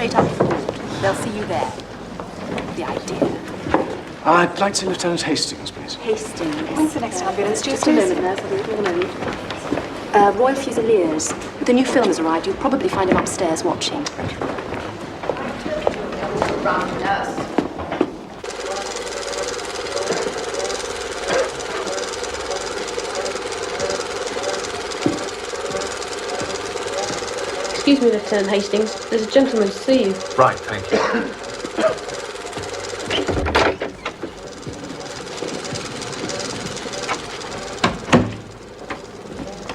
straight up forward. They'll see you there. The idea. I'd like to see Lieutenant Hastings, please. Hastings. When's the next ambulance? Just a moment, nurse. I'll be with you in a moment. Royal Fusiliers. The new film has arrived. You'll probably find him upstairs watching. Thank you. Excuse me, Lieutenant Hastings. There's a gentleman to see you. Right, thank you.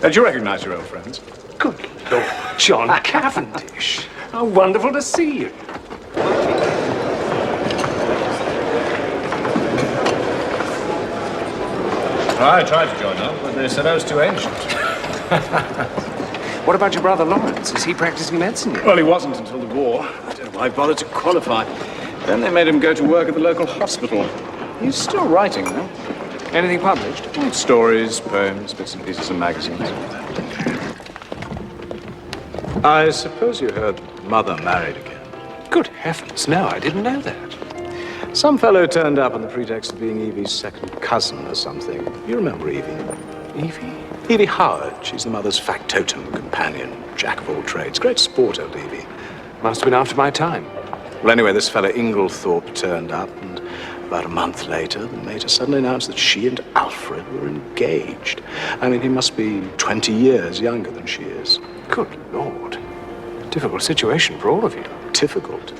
Do you recognise your old friends? Good Lord, John Cavendish. How wonderful to see you. I tried to join up, but they said I was too ancient. What about your brother Lawrence? Is he practicing medicine yet? Well, he wasn't until the war. I don't know why he bothered to qualify. Then they made him go to work at the local hospital. He's still writing, though. Anything published? Stories, poems, bits and pieces of magazines. I suppose you heard Mother married again. Good heavens, no, I didn't know that. Some fellow turned up on the pretext of being Evie's second cousin or something. You remember Evie? Evie? Evie Howard. She's the mother's factotum companion, jack of all trades. Great sport, old Evie. Must have been after my time. Well, anyway, this fellow Inglethorpe turned up, and about a month later, the mater suddenly announced that she and Alfred were engaged. I mean, he must be 20 years younger than she is. Good Lord. Difficult situation for all of you. Difficult.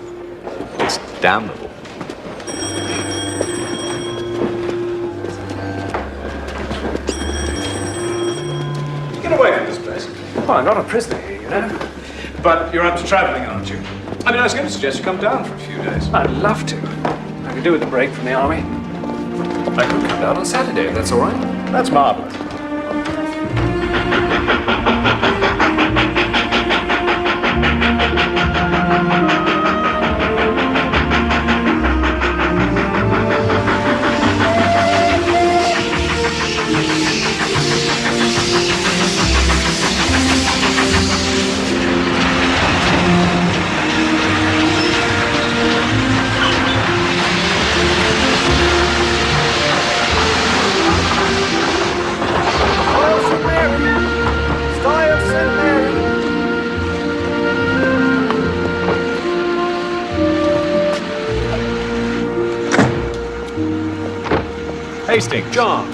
It's damnable. Get away from this place. Well, I'm not a prisoner here, you know. But you're up to traveling, aren't you? I mean, I was going to suggest you come down for a few days. I'd love to. I could do with a break from the army. I could come down on Saturday, if that's all right. That's marvelous. Hastings. John,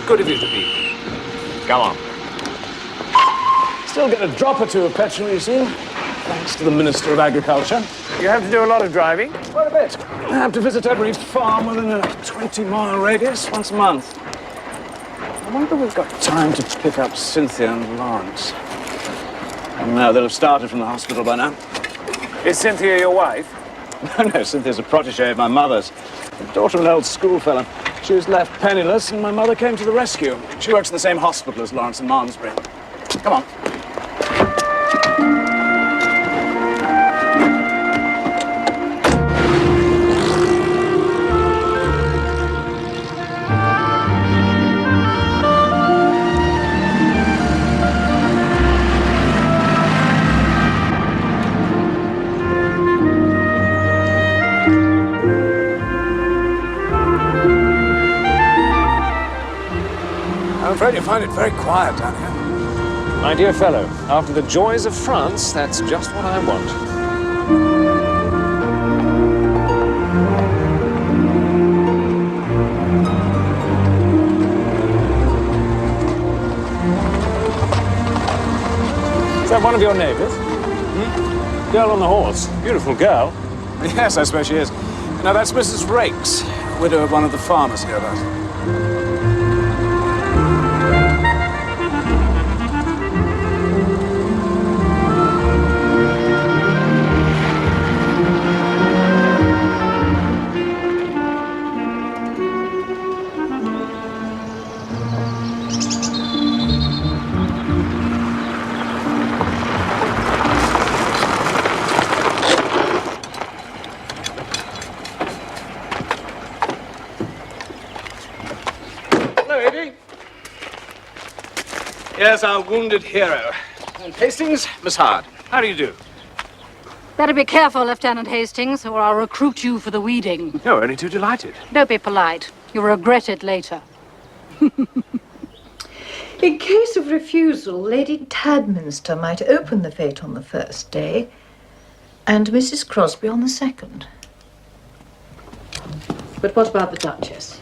good of you to be here. Go on. Still get a drop or two of petrol, you see, thanks to the Minister of Agriculture. You have to do a lot of driving? Quite a bit. I have to visit every farm within a 20-mile radius once a month. I wonder if we've got time to pick up Cynthia and Lawrence. No, they'll have started from the hospital by now. Is Cynthia your wife? No, Cynthia's a protégé of my mother's, the daughter of an old schoolfellow. She was left penniless, and my mother came to the rescue. She works in the same hospital as Lawrence and Malmesbury. Come on. I'm afraid you find it very quiet down here. My dear fellow, after the joys of France, that's just what I want. Is that one of your neighbors? Girl on the horse. Beautiful girl. Yes, I suppose she is. Now, that's Mrs. Rakes, widow of one of the farmers hereabouts. Yes, our wounded hero. And Hastings, Miss Hard. How do you do? Better be careful, Lieutenant Hastings, or I'll recruit you for the weeding. No, only too delighted. Don't be polite. You'll regret it later. In case of refusal, Lady Tadminster might open the fete on the first day, and Mrs. Crosby on the second. But what about the Duchess?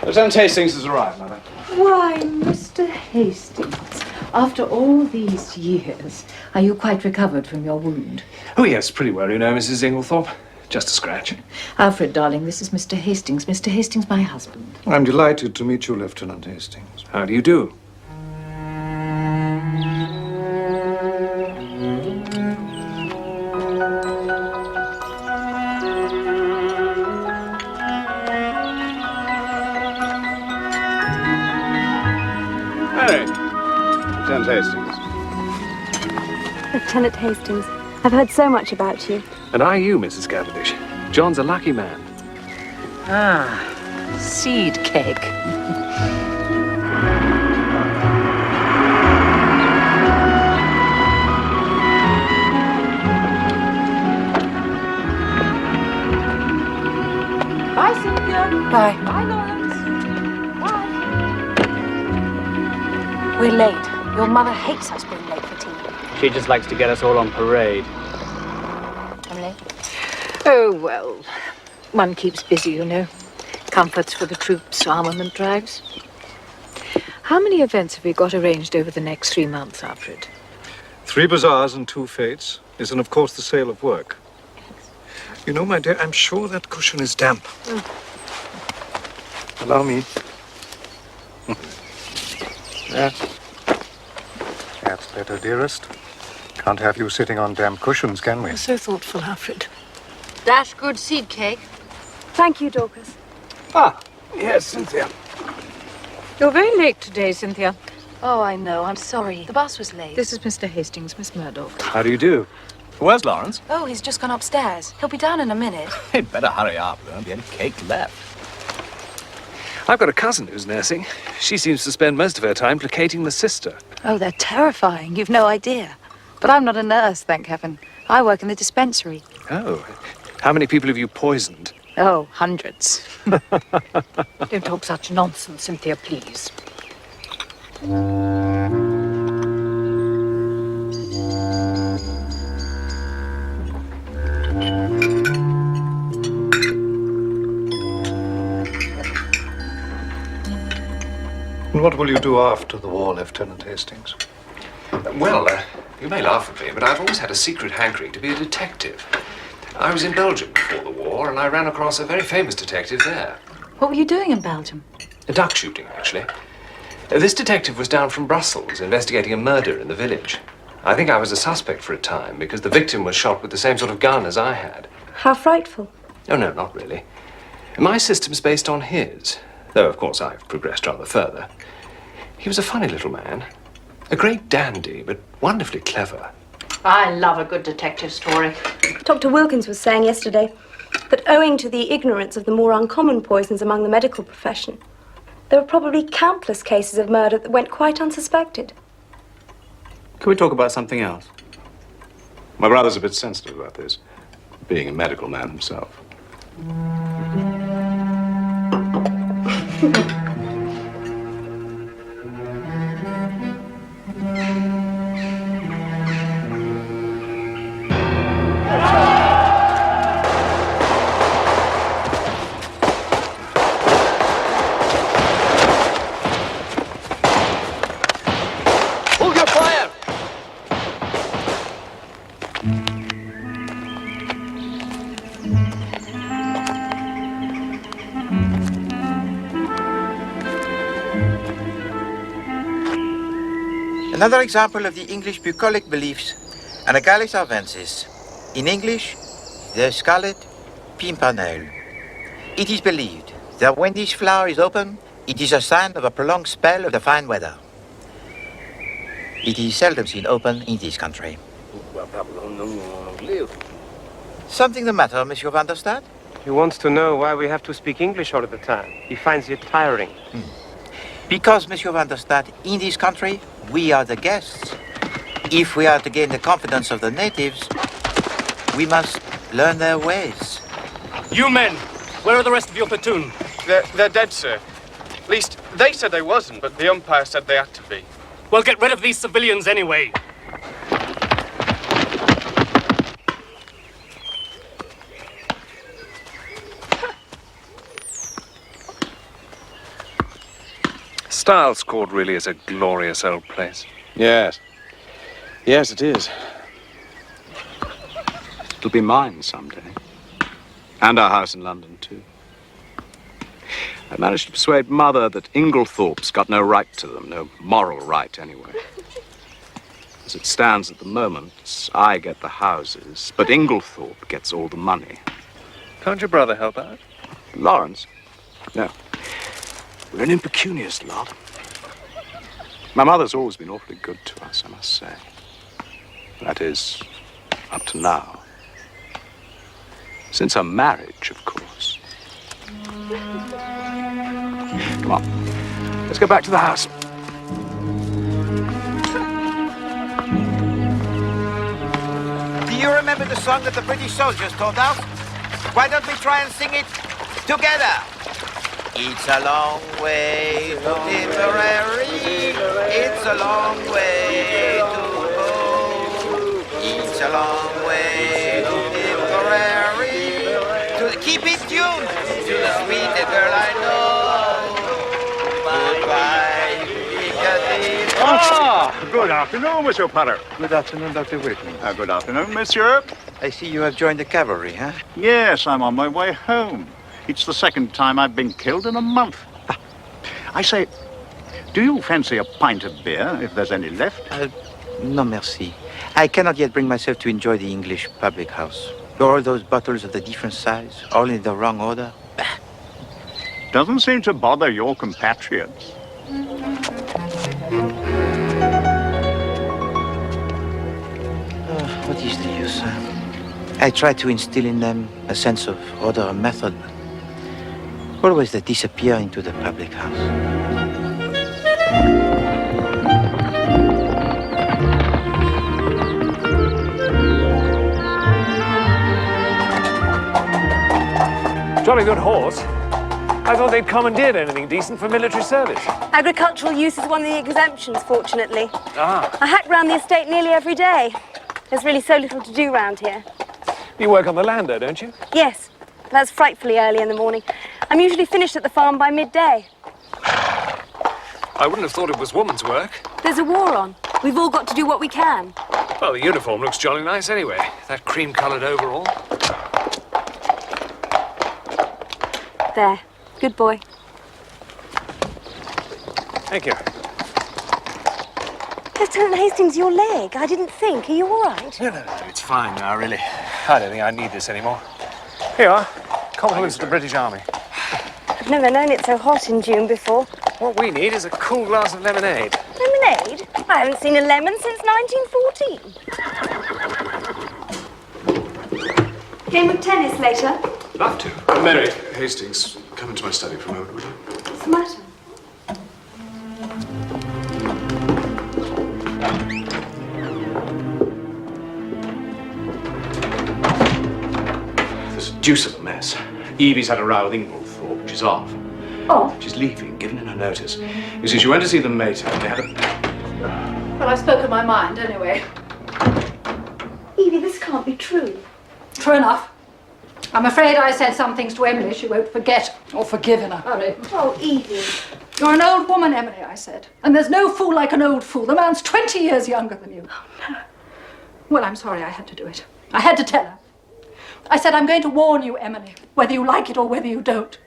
Lieutenant Hastings has arrived, Mother. Why, Mr. Hastings, after all these years, are you quite recovered from your wound? Oh, yes, pretty well, you know, Mrs. Inglethorpe. Just a scratch. Alfred, darling, this is Mr. Hastings. Mr. Hastings, my husband. I'm delighted to meet you, Lieutenant Hastings. How do you do? Hey, Lieutenant Hastings. Lieutenant Hastings, I've heard so much about you. And are you, Mrs. Cavendish? John's a lucky man. Ah, seed cake. Bye, Cynthia. Bye. Bye, Lawrence. Bye. We're late. Your mother hates us being late for tea. She just likes to get us all on parade. Emily? Oh, well, one keeps busy, you know. Comforts for the troops, armament drives. How many events have we got arranged over the next 3 months, Alfred? 3 bazaars and 2 fetes, is, and of course the sale of work. You know, my dear, I'm sure that cushion is damp. Allow me. Yeah. That's better, dearest. Can't have you sitting on damp cushions, can we? You're so thoughtful, Alfred. Dash good seed cake. Thank you, Dorcas. Ah, yes, Cynthia. You're very late today, Cynthia. Oh, I know. I'm sorry. The bus was late. This is Mr. Hastings, Miss Murdoch. How do you do? Where's Lawrence? Oh, he's just gone upstairs. He'll be down in a minute. He'd better hurry up. There won't be any cake left. I've got a cousin who's nursing. She seems to spend most of her time placating the sister. Oh, they're terrifying. You've no idea. But I'm not a nurse, thank heaven. I work in the dispensary. Oh. How many people have you poisoned? Oh, hundreds. Don't talk such nonsense, Cynthia, please. And what will you do after the war, Lieutenant Hastings? Well, you may laugh at me, but I've always had a secret hankering to be a detective. I was in Belgium before the war, and I ran across a very famous detective there. What were you doing in Belgium? Duck shooting, actually. This detective was down from Brussels, investigating a murder in the village. I think I was a suspect for a time, because the victim was shot with the same sort of gun as I had. How frightful. Oh, no, not really. My system's based on his, though, of course, I've progressed rather further. He was a funny little man. A great dandy, but wonderfully clever. I love a good detective story. Dr. Wilkins was saying yesterday that owing to the ignorance of the more uncommon poisons among the medical profession, there were probably countless cases of murder that went quite unsuspected. Can we talk about something else? My brother's a bit sensitive about this, being a medical man himself. Another example of the English bucolic beliefs, Anagallis arvensis. In English, the scarlet pimpernel. It is believed that when this flower is open, it is a sign of a prolonged spell of the fine weather. It is seldom seen open in this country. Something the matter, Monsieur Van der Stadt? He wants to know why we have to speak English all the time. He finds it tiring. Because, Monsieur Van der Stadt, in this country, we are the guests. If we are to gain the confidence of the natives, We must learn their ways. You men, where are the rest of your platoon? They're dead, sir. At least, they said they wasn't, but the umpire said they had to be. Well, get rid of these civilians anyway. Styles Court really is a glorious old place. Yes. Yes, it is. It'll be mine someday. And our house in London, too. I managed to persuade Mother that Inglethorpe's got no right to them, no moral right, anyway. As it stands at the moment, I get the houses, but Inglethorpe gets all the money. Can't your brother help out? Lawrence? No. We're an impecunious lot. My mother's always been awfully good to us, I must say. That is, up to now. Since her marriage, of course. Come on, let's go back to the house. Do you remember the song that the British soldiers taught us? Why don't we try and sing it together? It's a long way to Tipperary. It's a long way to go. It's a long way to Tipperary. Keep it tuned to the sweetest girl I know. Goodbye, Piccadilly. Ah, good afternoon, Monsieur Potter. Good afternoon, Dr. Whitman. Good afternoon, Monsieur. I see you have joined the cavalry, huh? Yes, I'm on my way home. It's the second time I've been killed in a month. I say, do you fancy a pint of beer, if there's any left? No, merci. I cannot yet bring myself to enjoy the English public house. All those bottles of the different size, all in the wrong order. Doesn't seem to bother your compatriots. What is the use? I try to instill in them a sense of order and method. Always they disappear into the public house. Jolly good horse. I thought they'd commandeered anything decent for military service. Agricultural use is one of the exemptions, fortunately. Ah. I hack round the estate nearly every day. There's really so little to do round here. You work on the land, though, don't you? Yes, that's frightfully early in the morning. I'm usually finished at the farm by midday. I wouldn't have thought it was woman's work. There's a war on. We've all got to do what we can. Well, the uniform looks jolly nice anyway. That cream-coloured overall. There. Good boy. Thank you. Lieutenant Hastings, your leg. I didn't think. Are you all right? No, it's fine now, really. I don't think I need this anymore. Here you are. Compliments to the British Army. I've never known it so hot in June before. What we need is a cool glass of lemonade. Lemonade? I haven't seen a lemon since 1914. Game of tennis later? Love to. Mary Hastings, come into my study for a moment, will you? What's the matter? There's a deuce of a mess. Evie's had a row with Inglethorpe, which is off. Oh? She's leaving, giving in her notice. You see, she went to see the mater and they had a... Well, I've spoken my mind anyway. Evie, this can't be true. True enough. I'm afraid I said some things to Emily she won't forget or forgive in a hurry. Oh, Evie. You're an old woman, Emily, I said. And there's no fool like an old fool. The man's 20 years younger than you. Oh, no. Well, I'm sorry I had to do it. I had to tell her. I said, I'm going to warn you, Emily, whether you like it or whether you don't.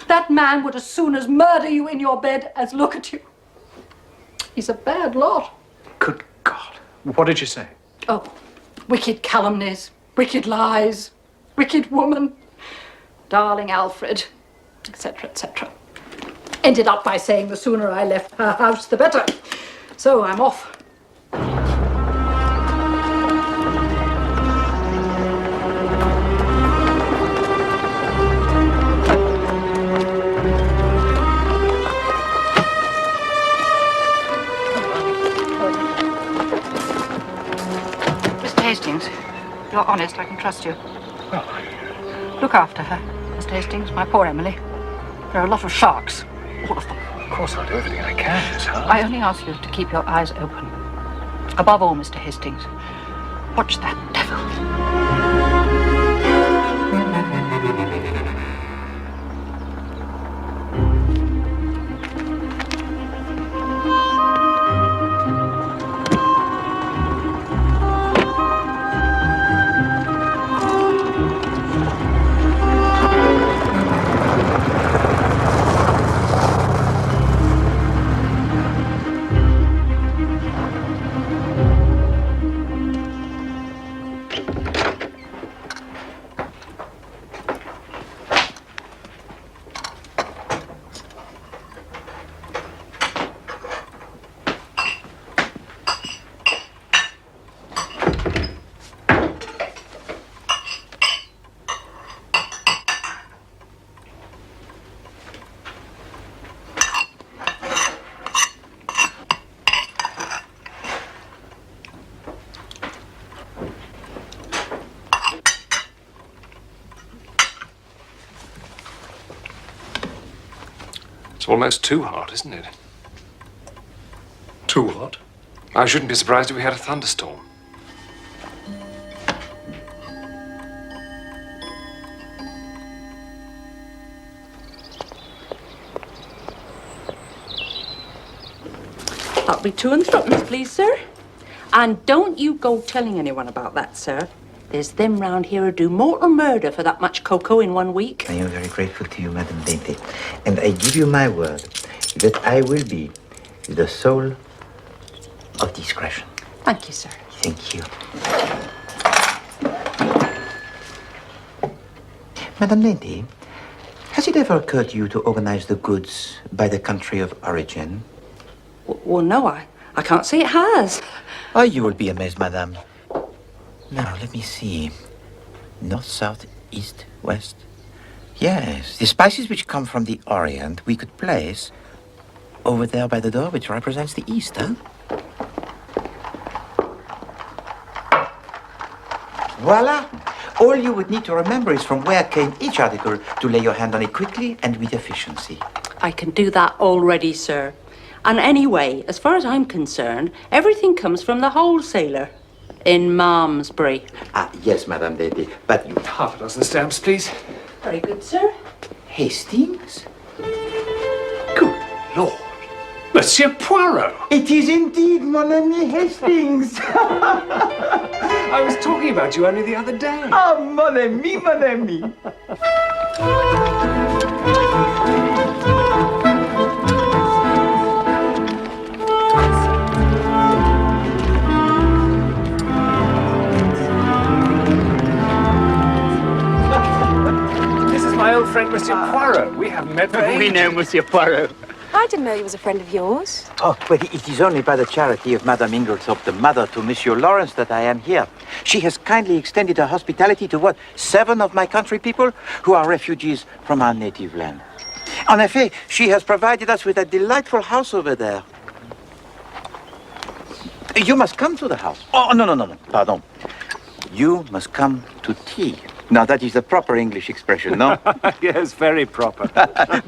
That man would as soon as murder you in your bed as look at you. He's a bad lot. Good God. What did you say? Oh, wicked calumnies, wicked lies, wicked woman, darling Alfred, etc., etc. Ended up by saying the sooner I left her house, the better. So I'm off. Mr. Hastings, you're honest, I can trust you. Look after her, Mr. Hastings, my poor Emily. There are a lot of sharks, all of them. Of course, I'll do everything I can, Miss Hart. I only ask you to keep your eyes open. Above all, Mr. Hastings, watch that devil. It's almost too hot, isn't it? Too hot? I shouldn't be surprised if we had a thunderstorm. That'll be 2 and 3, please, sir. And don't you go telling anyone about that, sir. There's them round here who do mortal murder for that much cocoa in 1 week. I am very grateful to you, Madame Dainty. And I give you my word that I will be the soul of discretion. Thank you, sir. Thank you. Madame Dainty, has it ever occurred to you to organize the goods by the country of origin? Well, no, I can't say it has. Oh, you will be amazed, Madame. Now, let me see. North, south, east, west. Yes, the spices which come from the Orient we could place over there by the door, which represents the east, huh? Voila! All you would need to remember is from where came each article to lay your hand on it quickly and with efficiency. I can do that already, sir. And anyway, as far as I'm concerned, everything comes from the wholesaler in Malmesbury. Ah, yes, Madame Dainty, but you... Half a dozen stamps, please. Very good, sir. Hastings? Good Lord. Monsieur Poirot. It is indeed mon ami Hastings. I was talking about you only the other day. Ah, mon ami, mon ami. My old friend, Monsieur Poirot. We haven't met for ages. We know Monsieur Poirot. I didn't know he was a friend of yours. Oh, well, it is only by the charity of Madame Inglethorpe, the mother to Monsieur Lawrence, that I am here. She has kindly extended her hospitality to, 7 of my country people who are refugees from our native land. En effet, she has provided us with a delightful house over there. You must come to the house. Oh, no, pardon. You must come to tea. Now, that is the proper English expression, no? Yes, very proper.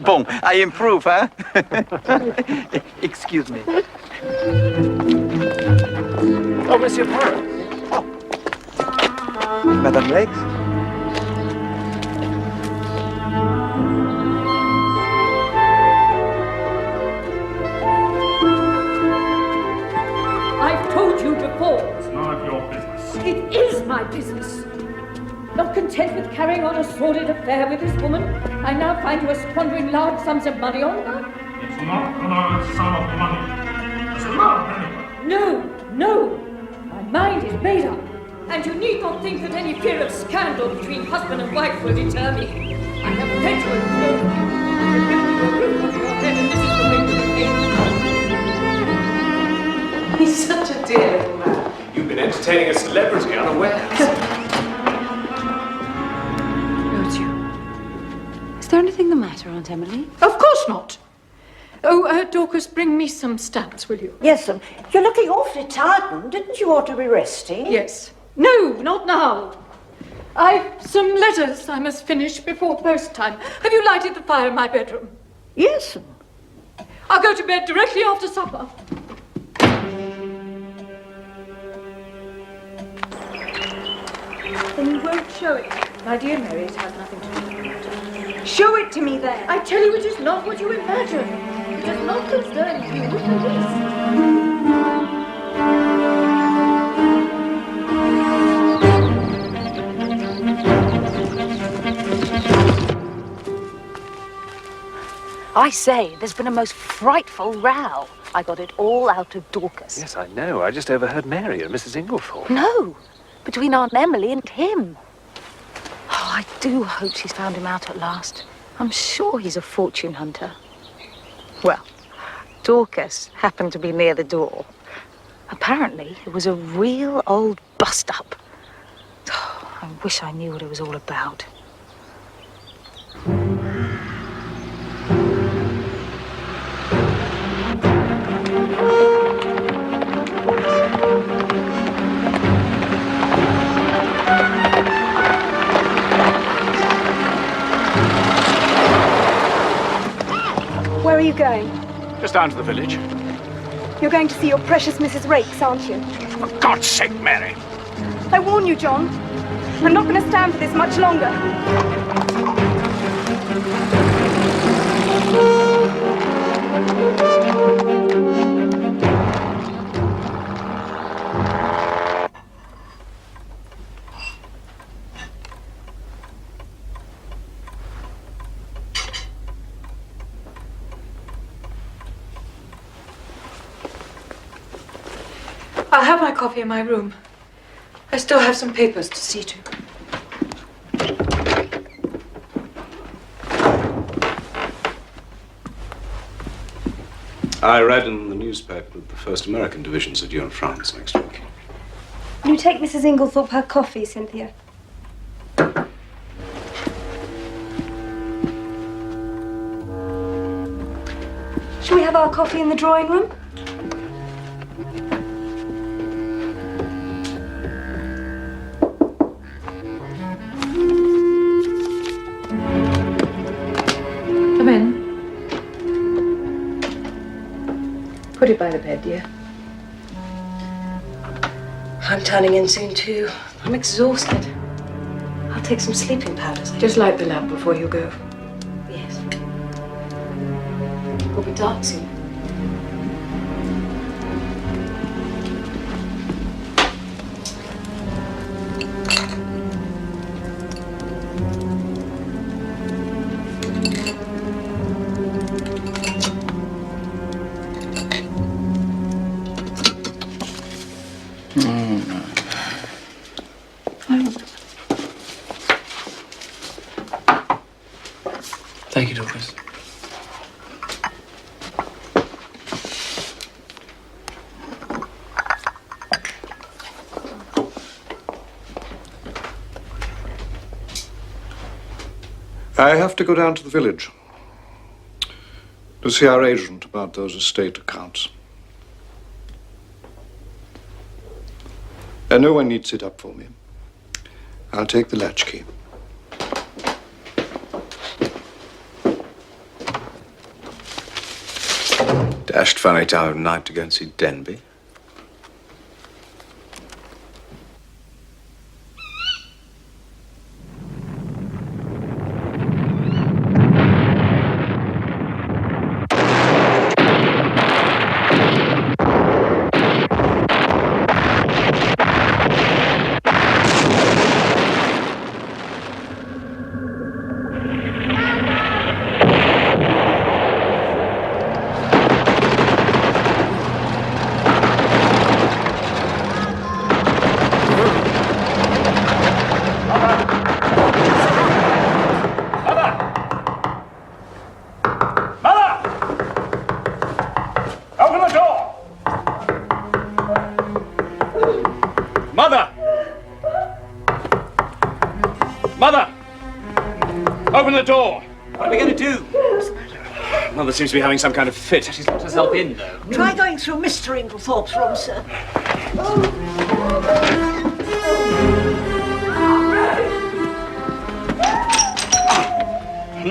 Bon, I improve, huh? Excuse me. Oh, Monsieur Poirot. Oh. Madame Legs? I've told you before. It's none of your business. It is my business. Not content with carrying on a sordid affair with this woman, I now find you are squandering large sums of money on her. It's not a large sum of money. It's a large anyway. No. My mind is made up. And you need not think that any fear of scandal between husband and wife will deter me. I have plenty of know and the roof over your head, and this is the way to behave. He's such a dear little man. You've been entertaining a celebrity unawares. Is there anything the matter, Aunt Emily? Of course not. Oh, Dorcas, bring me some stamps, will you? Yes, you're looking awfully tired, didn't you ought to be resting? Yes. No, not now. I've some letters I must finish before post time. Have you lighted the fire in my bedroom? Yes. I'll go to bed directly after supper. Then you won't show it. My dear Mary, it has nothing to do with it. Show it to me then. I tell you, it is not what you imagine. It does not concern you in the least. I say, there's been a most frightful row. I got it all out of Dorcas. Yes, I know. I just overheard Mary and Mrs. Inglethorpe. No, between Aunt Emily and him. Oh, I do hope she's found him out at last. I'm sure he's a fortune hunter. Well, Dorcas happened to be near the door. Apparently, it was a real old bust-up. Oh, I wish I knew what it was all about. Where are you going? Just down to the village. You're going to see your precious Mrs. Rakes, aren't you? For God's sake, Mary! I warn you, John. I'm not going to stand for this much longer. I'll have my coffee in my room. I still have some papers to see to. I read in the newspaper that the 1st American Division's are due in France next week. Will you take Mrs. Inglethorpe her coffee, Cynthia? Shall we have our coffee in the drawing room? Come in. Put it by the bed, dear. I'm turning in soon too. I'm exhausted. I'll take some sleeping powders. Just light the lamp before you go. Yes. It'll be dark soon. Thank you, Dorcas. I have to go down to the village to see our agent about those estate accounts. And no one needs it up for me. I'll take the latchkey. Dashed funny time of night to go and see Denby. Mother seems to be having some kind of fit. She's locked herself in, though. Try going through Mr. Inglethorpe's room, sir.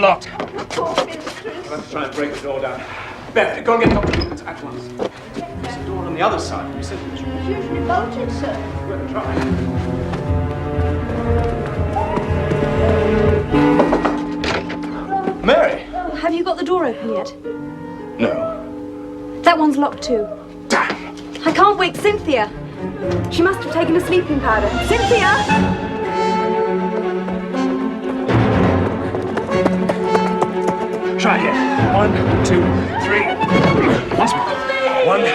lot. I'll have to try and break the door down. Beth, go and get Dr. Lucas at once. There's a door on the other side. You said it's usually bolted, sir. We'll try. Mary! Have you got the door open yet? No. That one's locked too. Damn! I can't wake Cynthia. She must have taken a sleeping powder. Cynthia! Try here. 1, 2, 3. Once more. 1, 2, 3.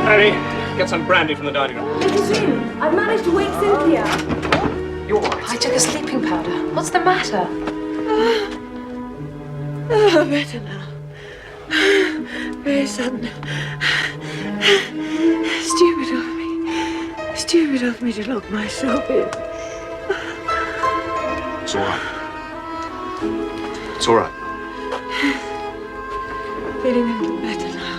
Mary, get some brandy from the dining room. Soon. I've managed to wake Cynthia. You're all right. I took a sleeping powder. What's the matter? Better now. Very sudden. Stupid of me to lock myself in. It's all right. It's all right. Feeling a little better now.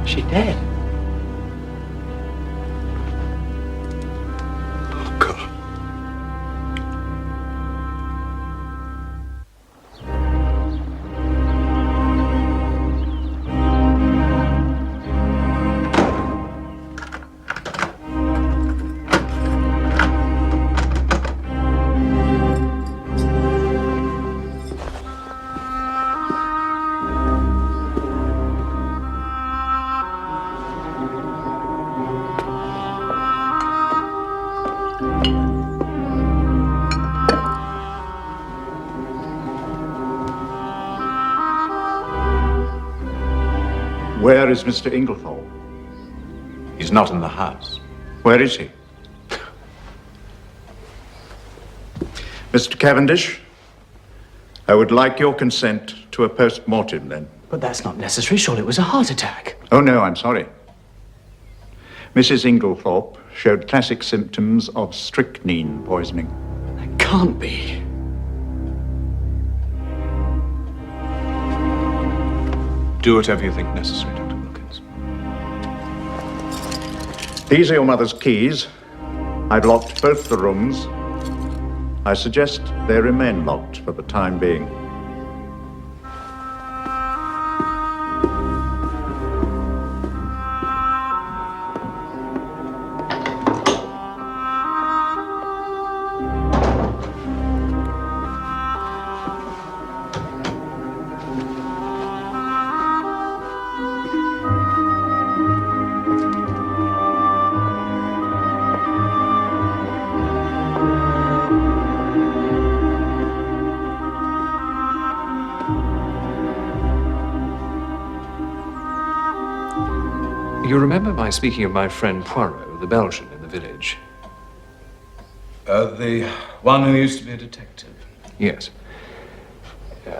She dead? Oh, God. Where is Mr. Inglethorpe? He's not in the house. Where is he? Mr. Cavendish, I would like your consent to a post-mortem then. But that's not necessary. Surely it was a heart attack. Oh, no, I'm sorry. Mrs. Inglethorpe showed classic symptoms of strychnine poisoning. That can't be. Do whatever you think necessary, Dr. Wilkins. These are your mother's keys. I've locked both the rooms. I suggest they remain locked for the time being. You remember my speaking of my friend Poirot, the Belgian in the village? The one who used to be a detective. Yes.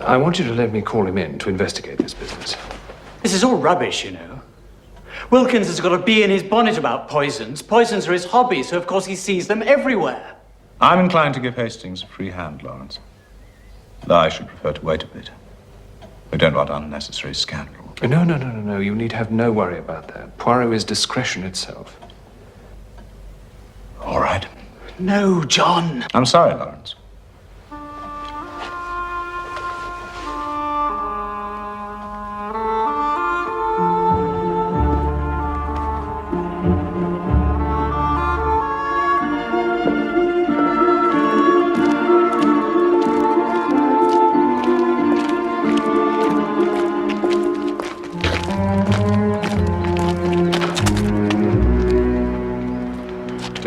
I want you to let me call him in to investigate this business. This is all rubbish, you know. Wilkins has got a bee in his bonnet about poisons. Poisons are his hobby, so of course he sees them everywhere. I'm inclined to give Hastings a free hand, Lawrence. Though I should prefer to wait a bit. We don't want unnecessary scandal. No. You need have no worry about that. Poirot is discretion itself. All right. No, John. I'm sorry, Lawrence.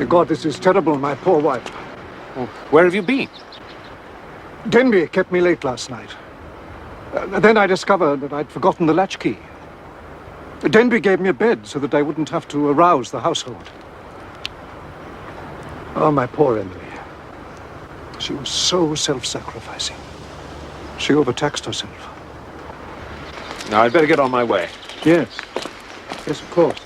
God, this is terrible, my poor wife. Well, where have you been? Denby kept me late last night. Then I discovered that I'd forgotten the latchkey. Denby gave me a bed so that I wouldn't have to arouse the household. Oh, my poor Emily. She was so self-sacrificing. She overtaxed herself. Now, I'd better get on my way. Yes. Yes, of course.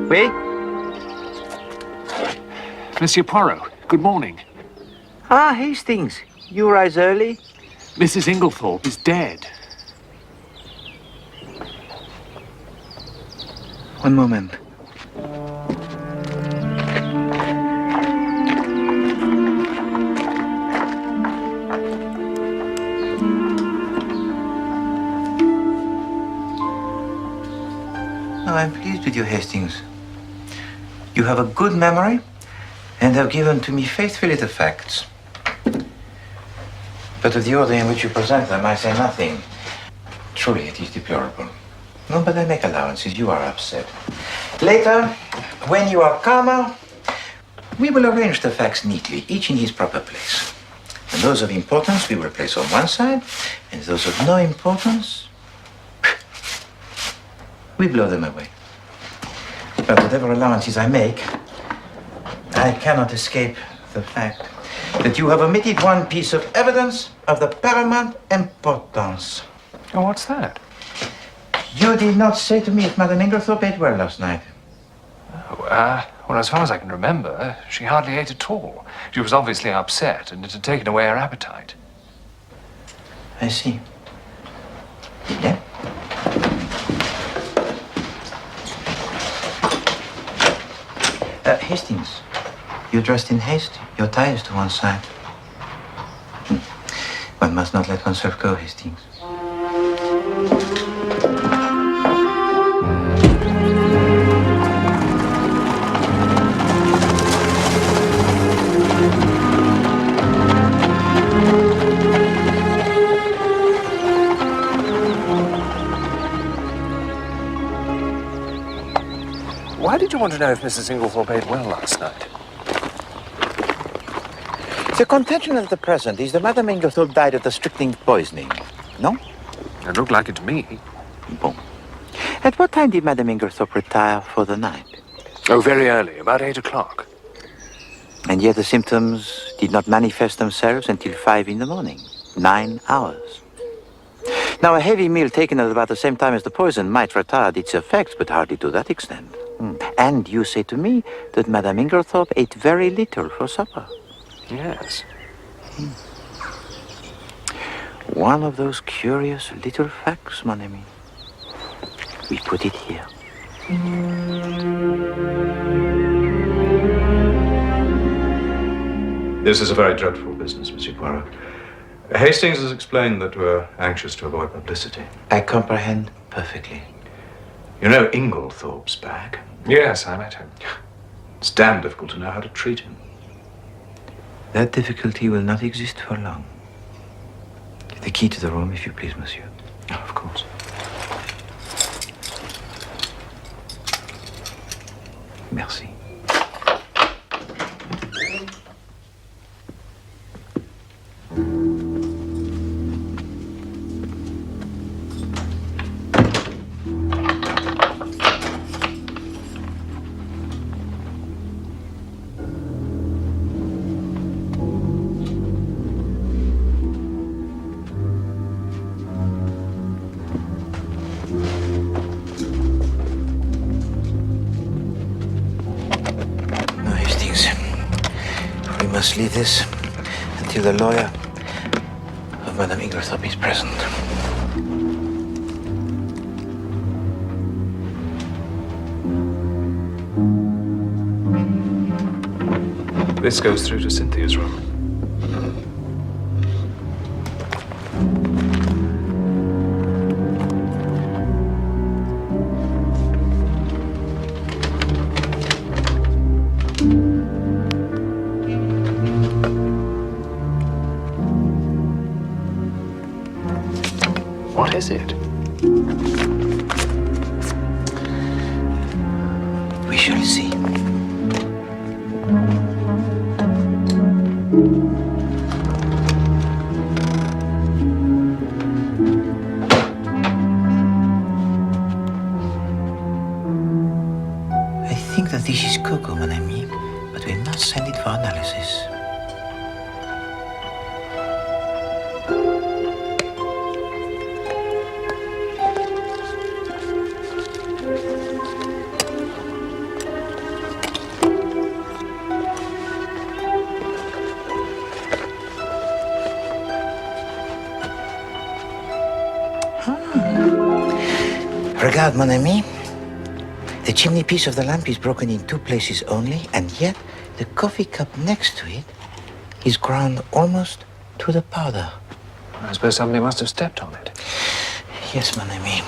Oui? Monsieur Poirot, good morning. Ah, Hastings. You rise early? Mrs. Inglethorpe is dead. One moment. Oh, I'm pleased with you, Hastings. You have a good memory and have given to me faithfully the facts. But of the order in which you present them, I say nothing. Truly, it is deplorable. No, but I make allowances. You are upset. Later, when you are calmer, we will arrange the facts neatly, each in his proper place. And those of importance we will place on one side, and those of no importance, we blow them away. But whatever allowances I make, I cannot escape the fact that you have omitted one piece of evidence of the paramount importance. Oh, what's that? You did not say to me if Madame Inglethorpe ate well last night. Well, as far as I can remember, she hardly ate at all. She was obviously upset, and it had taken away her appetite. I see. Yeah? Hastings, you're dressed in haste. Your tie is to one side. One must not let oneself go, Hastings. Why did you want to know if Mrs. Inglethorpe ate well last night? The contention at the present is that Madame Inglethorpe died of the strychnine poisoning. No? It looked like it to me. Bon. At what time did Madame Inglethorpe retire for the night? Oh, very early, about 8 o'clock. And yet the symptoms did not manifest themselves until 5 in the morning. 9 hours. Now, a heavy meal taken at about the same time as the poison might retard its effects, but hardly to that extent. And you say to me that Madame Inglethorpe ate very little for supper. Yes. One of those curious little facts, mon ami. We put it here. This is a very dreadful business, Monsieur Poirot. Hastings has explained that we're anxious to avoid publicity. I comprehend perfectly. You know Inglethorpe's back. Yes, I met him. It's damn difficult to know how to treat him. That difficulty will not exist for long. The key to the room, if you please, monsieur. Oh, of course. Merci. Must leave this until the lawyer of Madame Inglethorpe is present. This goes through to Cynthia's room. What is it? We shall see. I think that this is cocoa, mon ami, but we must send it for analysis. Regarde, mon ami. The chimney piece of the lamp is broken in 2 places only, and yet the coffee cup next to it is ground almost to the powder. I suppose somebody must have stepped on it. Yes, mon ami.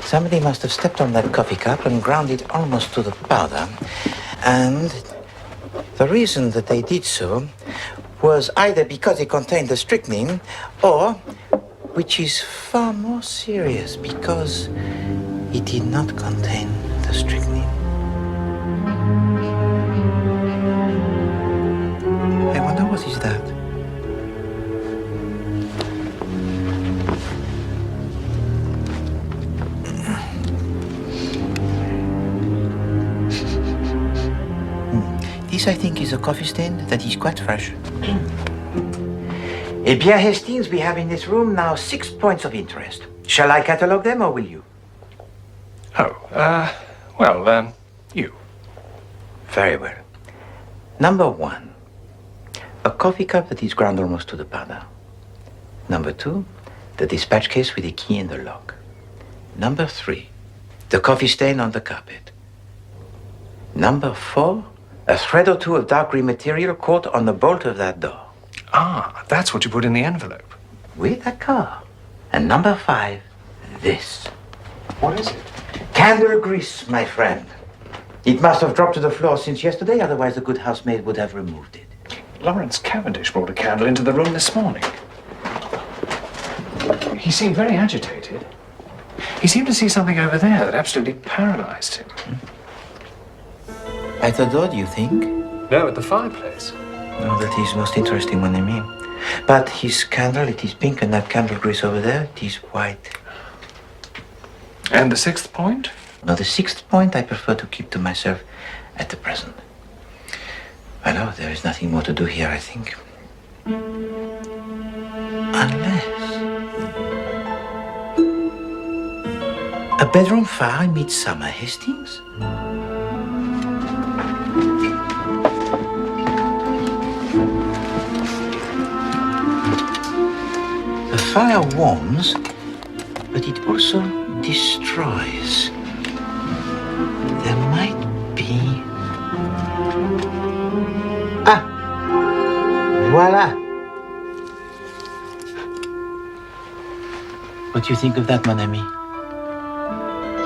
Somebody must have stepped on that coffee cup and ground it almost to the powder. And the reason that they did so was either because it contained the strychnine or, which is far more serious, because it did not contain the strychnine. I wonder what is that? This, I think, is a coffee stain that is quite fresh. Eh bien, Hastings, we have in this room now 6 points of interest. Shall I catalogue them, or will you? Oh, you. Very well. Number 1, a coffee cup that is ground almost to the powder. Number 2, the dispatch case with the key in the lock. Number 3, the coffee stain on the carpet. Number 4, a thread or 2 of dark green material caught on the bolt of that door. Ah, that's what you put in the envelope. With a car. And number 5, this. What is it? Candle grease, my friend. It must have dropped to the floor since yesterday, otherwise the good housemaid would have removed it. Lawrence Cavendish brought a candle into the room this morning. He seemed very agitated. He seemed to see something over there that absolutely paralyzed him. At the door, do you think? No, at the fireplace. No, that is most interesting, mon ami. But his candle, it is pink, and that candle grease over there, it is white. And the 6th point? No, the 6th point I prefer to keep to myself at the present. Well, there is nothing more to do here, I think. Unless... a bedroom fire in midsummer, Hastings? The fire warms, but it also destroys. There might be... Ah! Voila! What do you think of that, mon ami?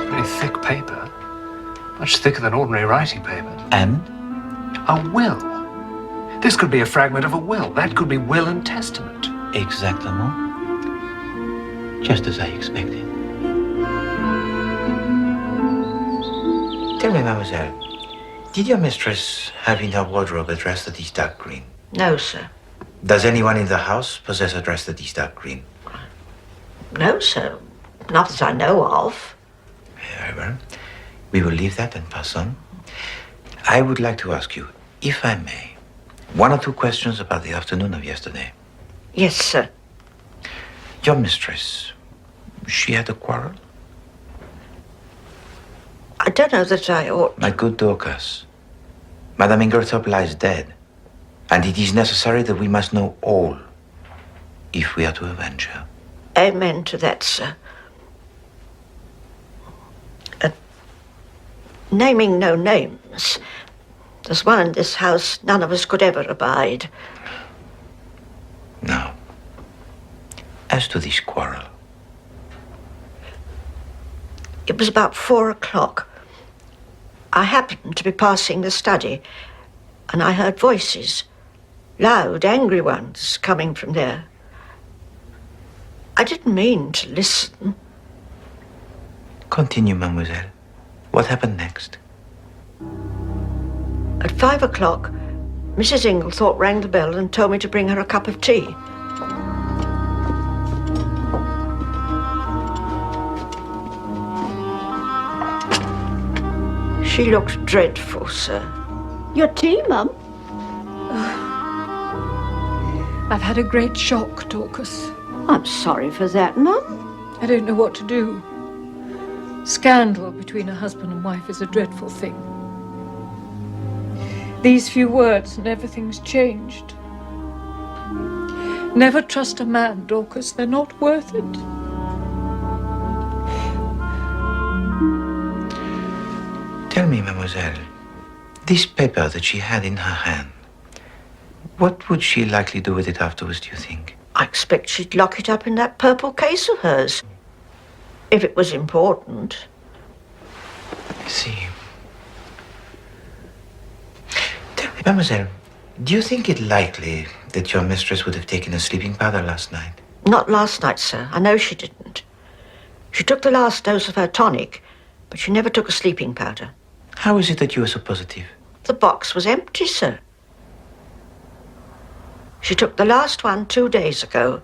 Very thick paper. Much thicker than ordinary writing paper. And? A will. This could be a fragment of a will. That could be will and testament. Exactement. Just as I expected. Tell me, mademoiselle, did your mistress have in her wardrobe a dress that is dark green? No, sir. Does anyone in the house possess a dress that is dark green? No, sir. Not that I know of. Very well. We will leave that and pass on. I would like to ask you, if I may, 1 or 2 questions about the afternoon of yesterday. Yes, sir. Your mistress, she had a quarrel? I don't know that I ought... My good Dorcas, Madame Ingerthorpe lies dead, and it is necessary that we must know all if we are to avenge her. Amen to that, sir. Naming no names, There's one in this house none of us could ever abide. Now, as to this quarrel. It was about 4 o'clock. I happened to be passing the study, and I heard voices, loud, angry ones, coming from there. I didn't mean to listen. Continue, mademoiselle. What happened next? At 5 o'clock, Mrs. Inglethorpe rang the bell and told me to bring her a cup of tea. She looked dreadful, sir. Your tea, Mum? I've had a great shock, Dorcas. I'm sorry for that, Mum. I don't know what to do. Scandal between a husband and wife is a dreadful thing. These few words and everything's changed. Never trust a man, Dorcas. They're not worth it. Tell me, mademoiselle, this paper that she had in her hand, what would she likely do with it afterwards, do you think? I expect she'd lock it up in that purple case of hers. If it was important. I see. Tell me, mademoiselle, do you think it likely that your mistress would have taken a sleeping powder last night? Not last night, sir. I know she didn't. She took the last dose of her tonic, but she never took a sleeping powder. How is it that you are so positive? The box was empty, sir. She took the last one 2 days ago,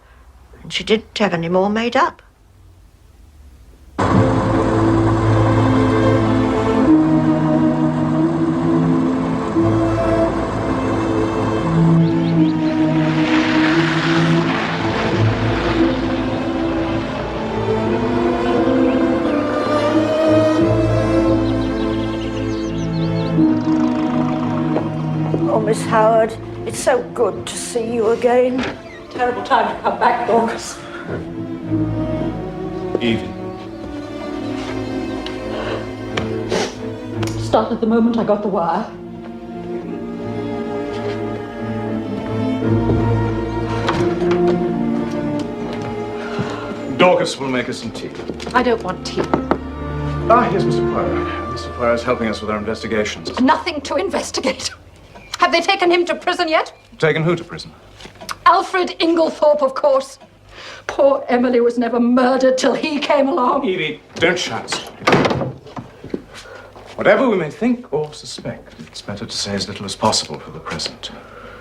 and she didn't have any more made up. Oh, Miss Howard, it's so good to see you again. Terrible time to come back, Dorcas. Evie. Started the moment I got the wire. Dorcas will make us some tea. I don't want tea. Here's Mr. Poirot. Mr. Poirot is helping us with our investigations. Nothing to investigate. Have they taken him to prison yet? Taken who to prison? Alfred Inglethorpe, of course. Poor Emily was never murdered till he came along. Evie, don't shout. Whatever we may think or suspect, it's better to say as little as possible for the present.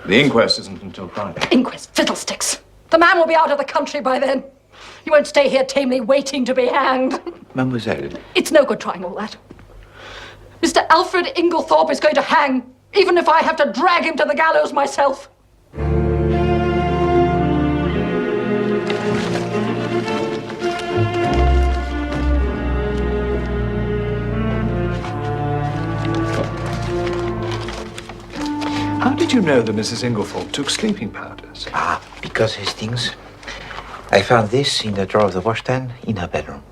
The inquest isn't until Friday. Inquest? Fiddlesticks. The man will be out of the country by then. He won't stay here tamely waiting to be hanged. Mademoiselle. It's no good trying all that. Mr. Alfred Inglethorpe is going to hang, even if I have to drag him to the gallows myself. How did you know that Mrs. Inglethorpe took sleeping powders? Because Hastings, I found this in the drawer of the washstand in her bedroom.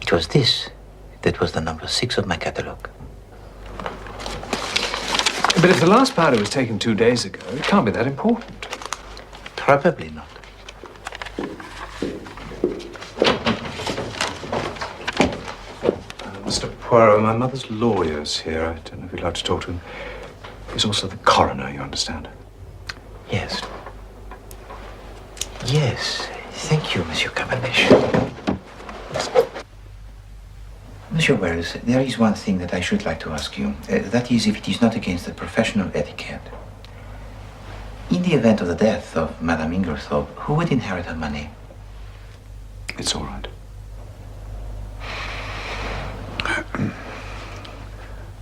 It was this that was the number 6 of my catalogue. But if the last powder was taken 2 days ago, it can't be that important. Probably not. Mr. Poirot, my mother's lawyer's here. I don't know if you'd like to talk to him. He's also the coroner, you understand? Yes. Yes. Thank you, Monsieur Cavendish. Monsieur Wells, there is one thing that I should like to ask you. That is, if it is not against the professional etiquette. In the event of the death of Madame Inglethorpe, who would inherit her money? It's all right.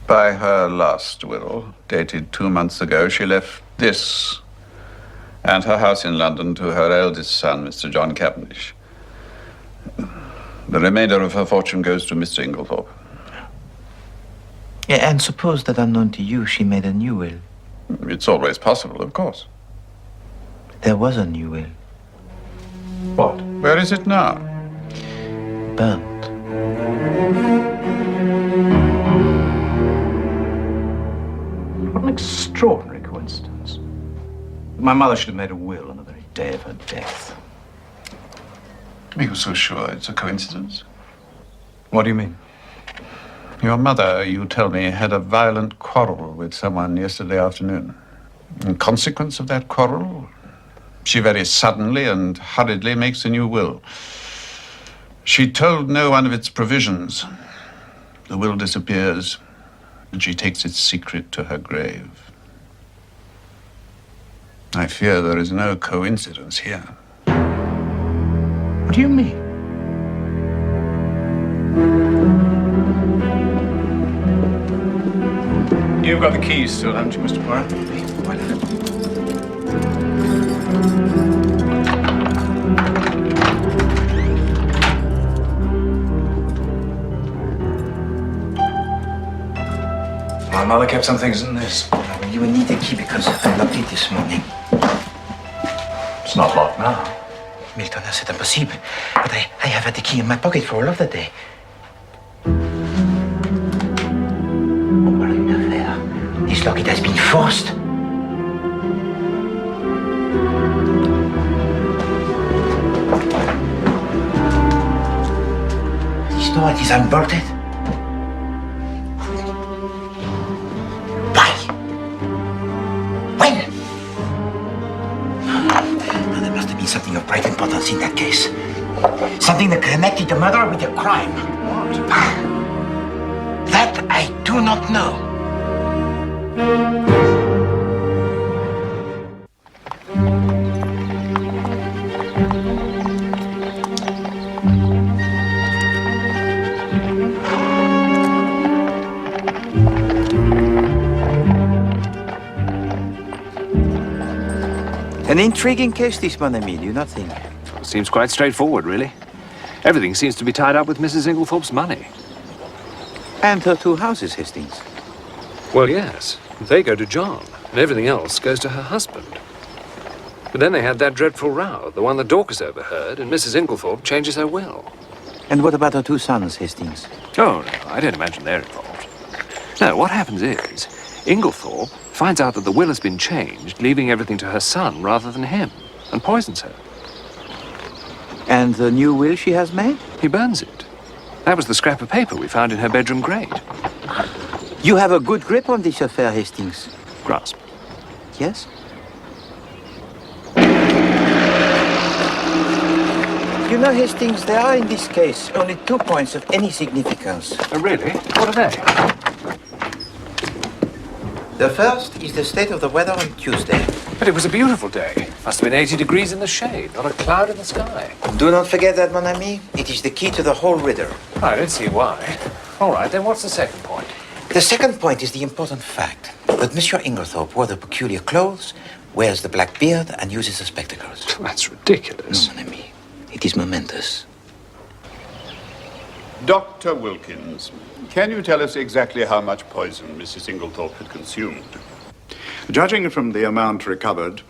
By her last will, dated 2 months ago, she left this and her house in London to her eldest son, Mr. John Cavendish. The remainder of her fortune goes to Mr. Inglethorpe. Yeah, and suppose that unknown to you, she made a new will. It's always possible, of course. There was a new will. What? Where is it now? Burnt. an extraordinary coincidence. My mother should have made a will on the very day of her death. Are you so sure it's a coincidence? What do you mean? Your mother, you tell me, had a violent quarrel with someone yesterday afternoon. In consequence of that quarrel, she very suddenly and hurriedly makes a new will. She told no one of its provisions. The will disappears, and she takes its secret to her grave. I fear there is no coincidence here. What do you mean? You've got the keys still, haven't you, Mr. Bauer? Why not? My mother kept some things in this. You will need a key because I locked it this morning. It's not locked now. Milton, c'est impossible. But I have had the key in my pocket for all of the day. This lock, it has been forced. This door, it is unbolted. Why? When? Now, there must have been something of great importance in that case. Something that connected the murder with the crime. What? That I do not know. An intriguing case, this, mon ami, do you not think? It seems quite straightforward, really. Everything seems to be tied up with Mrs. Inglethorpe's money. And her two houses, Hastings. Well, yes. They go to John, and everything else goes to her husband. But then they had that dreadful row, the one that Dorcas overheard, and Mrs. Inglethorpe changes her will. And what about her two sons, Hastings? Oh, no, I don't imagine they're involved. No, what happens is, Inglethorpe finds out that the will has been changed, leaving everything to her son rather than him, and poisons her. And the new will she has made? He burns it. That was the scrap of paper we found in her bedroom grate. You have a good grip on this affair, Hastings. Grasp. Yes? You know, Hastings, there are in this case only 2 points of any significance. Oh, really? What are they? The first is the state of the weather on Tuesday. But it was a beautiful day. Must have been 80 degrees in the shade, not a cloud in the sky. Do not forget that, mon ami. It is the key to the whole riddle. I don't see why. All right, then what's the second point? The second point is the important fact that Monsieur Inglethorpe wore the peculiar clothes, wears the black beard, and uses the spectacles. That's ridiculous. No, mon ami. It is momentous. Dr. Wilkins, can you tell us exactly how much poison Mrs. Inglethorpe had consumed? Judging from the amount recovered,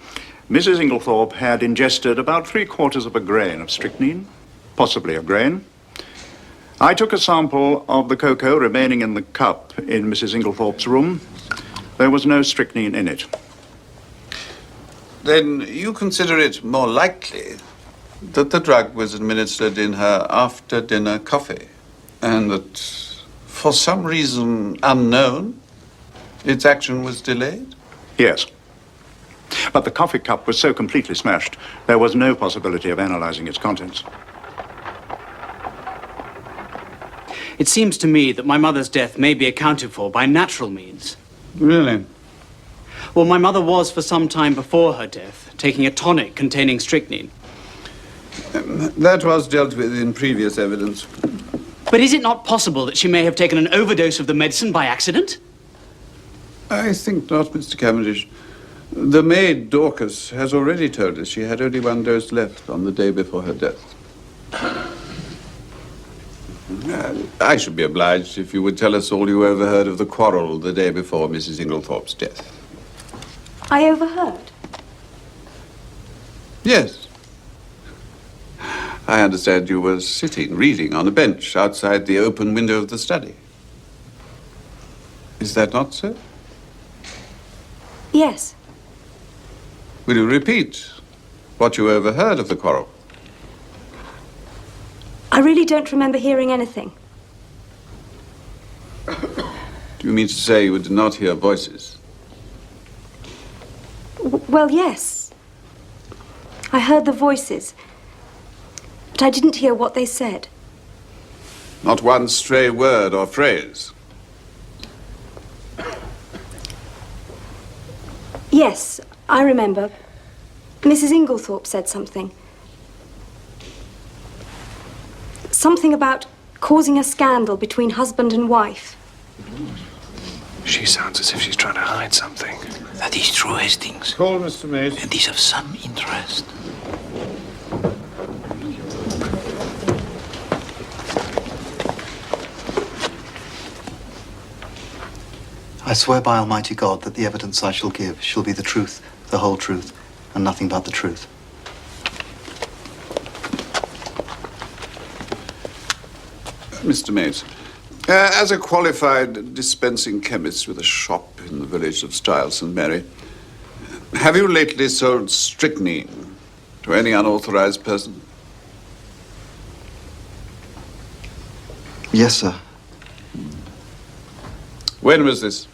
Mrs. Inglethorpe had ingested about 3/4 of a grain of strychnine, possibly a grain. I took a sample of the cocoa remaining in the cup in Mrs. Inglethorpe's room. There was no strychnine in it. Then you consider it more likely that the drug was administered in her after-dinner coffee, and that, for some reason unknown, its action was delayed? Yes. But the coffee cup was so completely smashed, there was no possibility of analyzing its contents. It seems to me that my mother's death may be accounted for by natural means. Really? Well, my mother was, for some time before her death, taking a tonic containing strychnine. That was dealt with in previous evidence. But is it not possible that she may have taken an overdose of the medicine by accident? I think not, Mr. Cavendish. The maid, Dorcas, has already told us she had only one dose left on the day before her death. I should be obliged if you would tell us all you overheard of the quarrel the day before Mrs. Inglethorpe's death. I overheard? Yes. I understand you were sitting, reading on a bench outside the open window of the study. Is that not so? Yes. Will you repeat what you overheard of the quarrel? I really don't remember hearing anything. Do you mean to say you did not hear voices? Well, yes. I heard the voices, but I didn't hear what they said. Not one stray word or phrase? Yes, I remember. Mrs. Inglethorpe said something. Something about causing a scandal between husband and wife. She sounds as if she's trying to hide something. That is true, Hastings. Call Mr. Mason. And is of some interest. I swear by Almighty God that the evidence I shall give shall be the truth, the whole truth, and nothing but the truth. Mr. Mason, as a qualified dispensing chemist with a shop in the village of Styles St. Mary, have you lately sold strychnine to any unauthorized person? Yes, sir. When was this?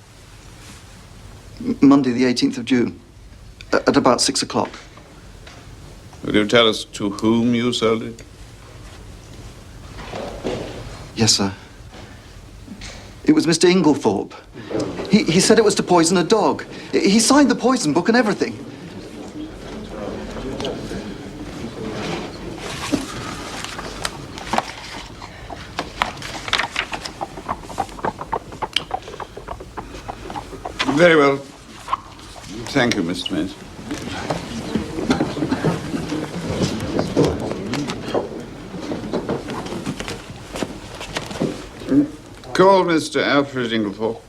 Monday, the 18th of June, at about 6 o'clock. Will you tell us to whom you sold it? Yes, sir. It was Mr. Inglethorpe. He said it was to poison a dog. He signed the poison book and everything. Very well. Thank you, Mr. Mason. Call Mr. Alfred Inglethorpe.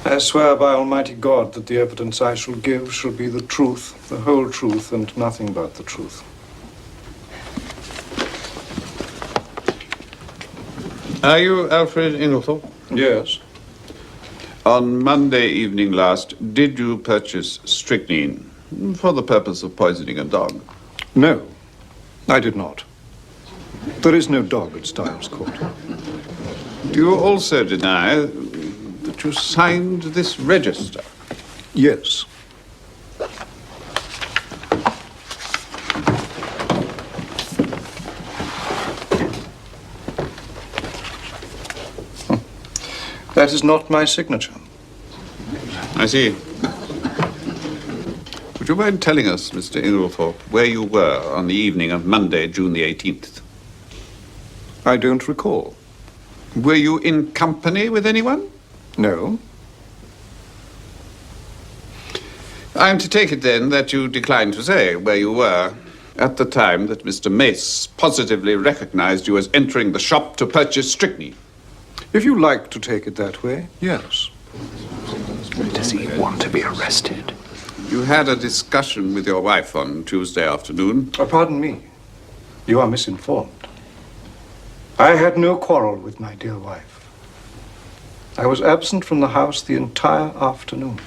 I swear by Almighty God that the evidence I shall give shall be the truth, the whole truth, and nothing but the truth. Are you Alfred Inglethorpe? Yes. On Monday evening last, did you purchase strychnine for the purpose of poisoning a dog? No, I did not. There is no dog at Styles Court. Do you also deny that you signed this register? Yes. That is not my signature. I see. Would you mind telling us, Mr. Inglethorpe, where you were on the evening of Monday, June the 18th? I don't recall. Were you in company with anyone? No. I'm to take it, then, that you declined to say where you were at the time that Mr. Mace positively recognized you as entering the shop to purchase strychnine. If you like to take it that way, yes. Does he want to be arrested? You had a discussion with your wife on Tuesday afternoon. Pardon me. You are misinformed. I had no quarrel with my dear wife. I was absent from the house the entire afternoon.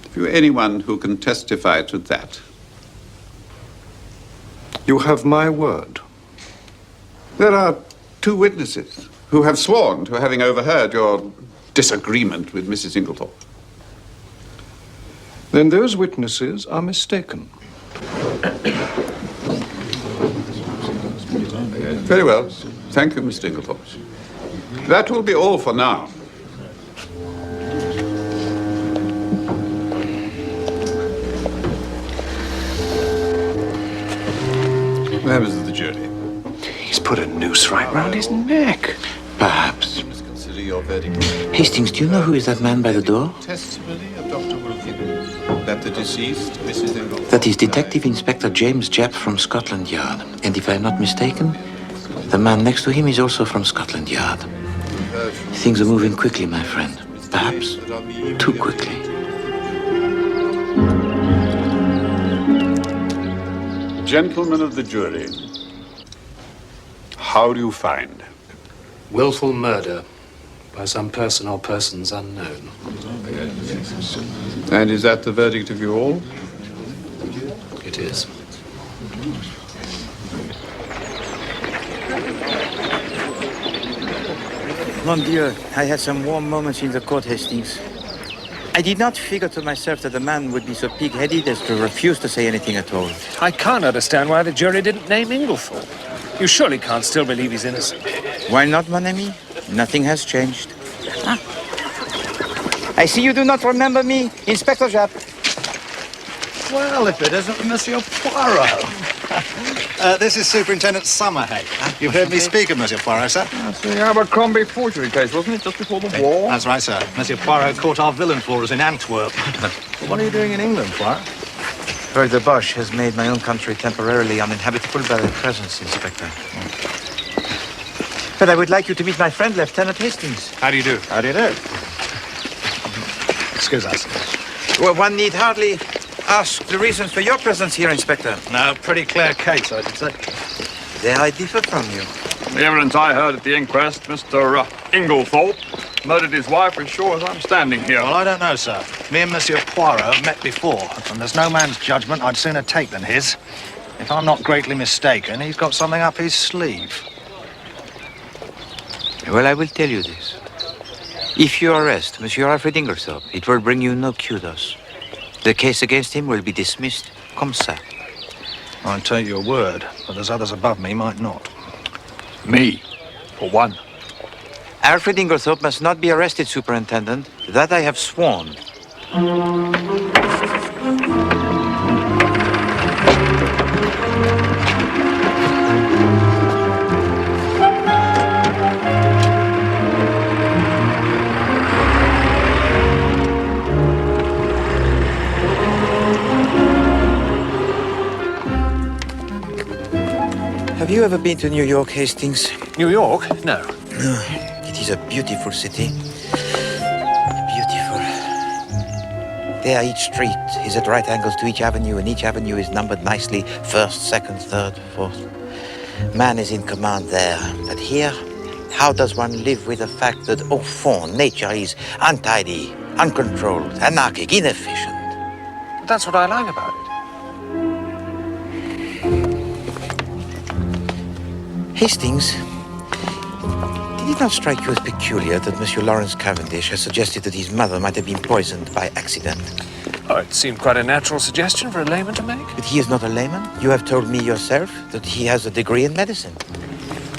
Have you anyone who can testify to that? You have my word. There are two witnesses who have sworn to having overheard your disagreement with Mrs. Inglethorpe. Then those witnesses are mistaken. Very well. Thank you, Mr. Inglethorpe. That will be all for now. Members of the jury. He's put a noose right round his neck. Perhaps. Consider your verdict. Hastings, do you know who is that man by the door? Testimony of Dr. Wilkin that the deceased, Mrs. Inglethorpe... That is Detective Inspector James Japp from Scotland Yard. And if I'm not mistaken, the man next to him is also from Scotland Yard. Things are moving quickly, my friend. Perhaps too quickly. Gentlemen of the jury, how do you find? Willful murder by some person or persons unknown. And is that the verdict of you all? It is. Mon Dieu, I had some warm moments in the court, Hastings. I did not figure to myself that the man would be so pig-headed as to refuse to say anything at all. I can't understand why the jury didn't name Inglethorpe. You surely can't still believe he's innocent. Why not, mon ami? Nothing has changed. Ah. I see you do not remember me, Inspector Japp. Well, if it isn't Monsieur Poirot. This is Superintendent Summerhay. You've heard me speak of Monsieur Poirot, sir? That's the Abercrombie forgery case, wasn't it? Just before the war? That's right, sir. Monsieur Poirot caught our villain for us in Antwerp. But what are you doing in England, Poirot? Heard the Boche has made my own country temporarily uninhabitable by their presence, Inspector. But I would like you to meet my friend, Lieutenant Hastings. How do you do? How do you do? Excuse us. Well, one need hardly ask the reasons for your presence here, Inspector. No, pretty clear case, I should say. There I differ from you. The evidence I heard at the inquest, Mr. Inglethorpe murdered his wife as sure as I'm standing here. Well, I don't know, sir. Me and Monsieur Poirot met before, and there's no man's judgment I'd sooner take than his. If I'm not greatly mistaken, he's got something up his sleeve. Well, I will tell you this. If you arrest Monsieur Alfred Inglethorpe, it will bring you no kudos. The case against him will be dismissed comme ça. I'll take your word, but there's others above me might not. Me, for one. Alfred Inglethorpe must not be arrested, Superintendent. That I have sworn. Have you ever been to New York, Hastings? New York? No. It is a beautiful city. Beautiful. There, each street is at right angles to each avenue, and each avenue is numbered nicely. First, second, third, fourth. Man is in command there. But here, how does one live with the fact that, au fond, nature is untidy, uncontrolled, anarchic, inefficient? That's what I like about it. Hastings, did it not strike you as peculiar that Monsieur Lawrence Cavendish has suggested that his mother might have been poisoned by accident? Oh, it seemed quite a natural suggestion for a layman to make. But he is not a layman. You have told me yourself that he has a degree in medicine.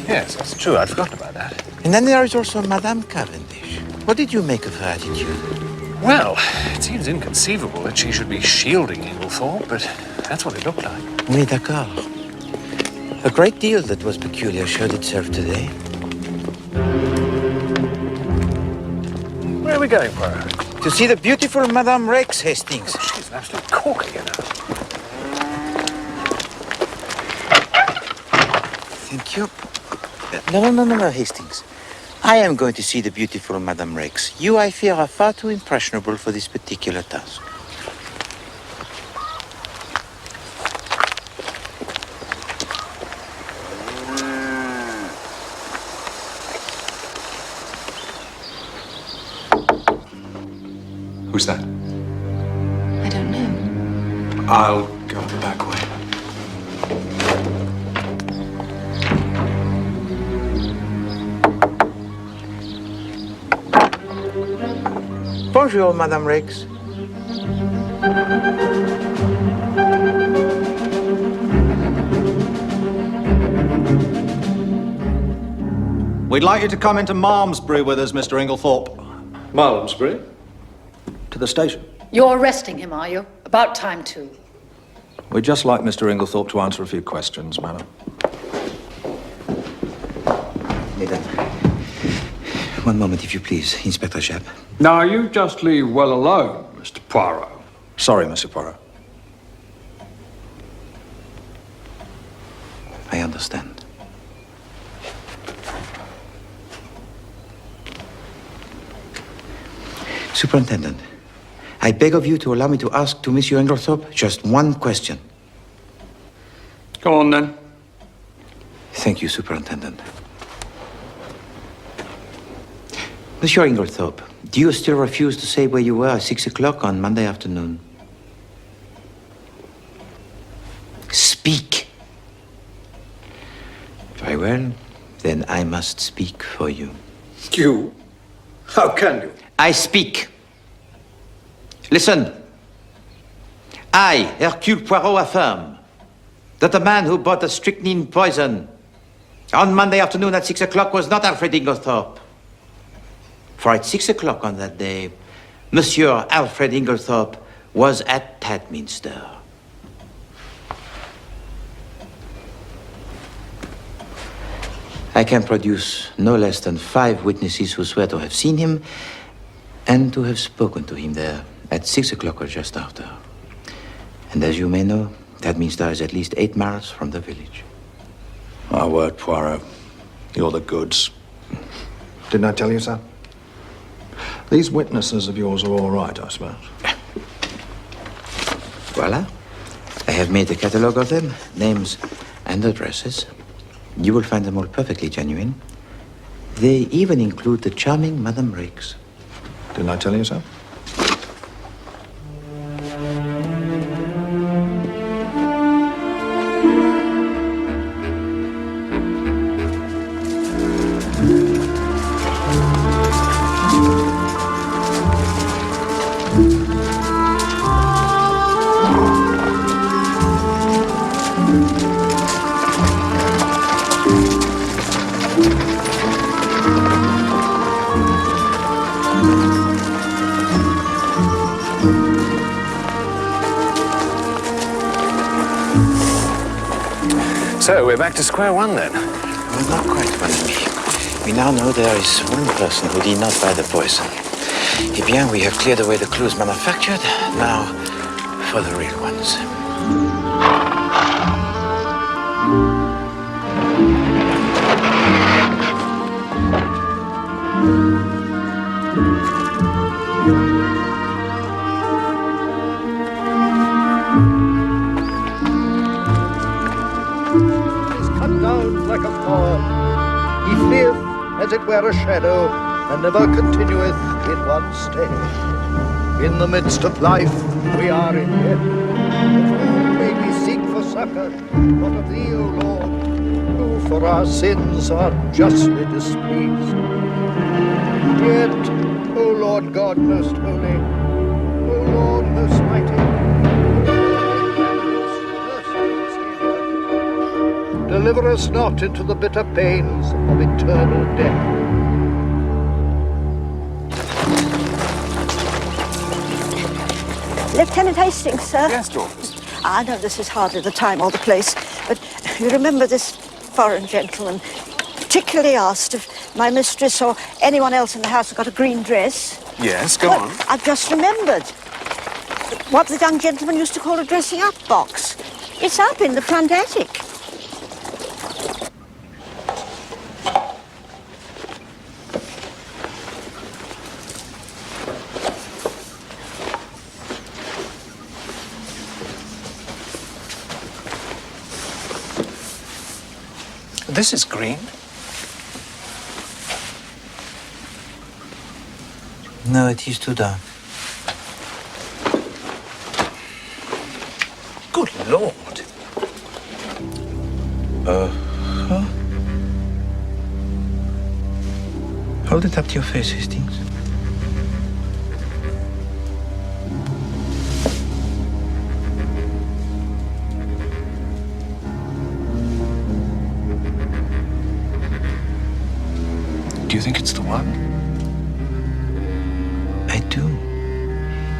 Yes, that's true. I'd forgotten about that. And then there is also Madame Cavendish. What did you make of her attitude? Well, it seems inconceivable that she should be shielding Inglethorpe, but that's what it looked like. Oui, d'accord. A great deal that was peculiar showed itself today. Where are we going, Poirot? To see the beautiful Madame Rex, Hastings. Oh, she's an absolute corker, you know. Thank you. No, Hastings. I am going to see the beautiful Madame Rex. You, I fear, are far too impressionable for this particular task. Who's that? I don't know. I'll go the back way. Bonjour, Madame Rex. We'd like you to come into Malmesbury with us, Mr. Inglethorpe. Malmesbury? To the station. You're arresting him, are you? About time, too. We'd just like Mr. Inglethorpe to answer a few questions, madam. Mesdames. One moment, if you please, Inspector Japp. Now, you just leave well alone, Mr. Poirot. Sorry, Monsieur Poirot. I understand. Superintendent, I beg of you to allow me to ask to Monsieur Inglethorpe just one question. Go on, then. Thank you, Superintendent. Monsieur Inglethorpe, do you still refuse to say where you were at 6 o'clock on Monday afternoon? Speak. Very well. Then I must speak for you. You? How can you? I speak. Listen. I, Hercule Poirot, affirm that the man who bought the strychnine poison on Monday afternoon at 6 o'clock was not Alfred Inglethorpe. For at 6 o'clock on that day, Monsieur Alfred Inglethorpe was at Tadminster. I can produce no less than 5 witnesses who swear to have seen him and to have spoken to him there at 6 o'clock or just after. And as you may know, Tadminster is at least 8 miles from the village. My word, Poirot. You're the goods. Didn't I tell you so? These witnesses of yours are all right, I suppose. Voila. I have made a catalogue of them, names and addresses. You will find them all perfectly genuine. They even include the charming Madame Rakes. Didn't I tell you so? So, we're back to square one, then? Well, not quite, mon ami. We now know there is one person who did not buy the poison. Eh bien, we have cleared away the clues manufactured. Now, for the real ones. Like a fawn, he fleeth as it were a shadow, and never continueth in one stay. In the midst of life we are in death. Of whom may we seek for succor, but of thee, O Lord, who for our sins are justly displeased. Yet, O Lord God most holy, O Lord most mighty, deliver us not into the bitter pains of eternal death. Lieutenant Hastings, sir. Yes, Dorcas. I know this is hardly the time or the place, but you remember this foreign gentleman particularly asked if my mistress or anyone else in the house had got a green dress? Yes, go on. I've just remembered. What the young gentleman used to call a dressing-up box. It's up in the front attic. This is green. No, it is too dark. Good Lord. Huh? Hold it up to your face, Hastings. Do you think it's the one? I do.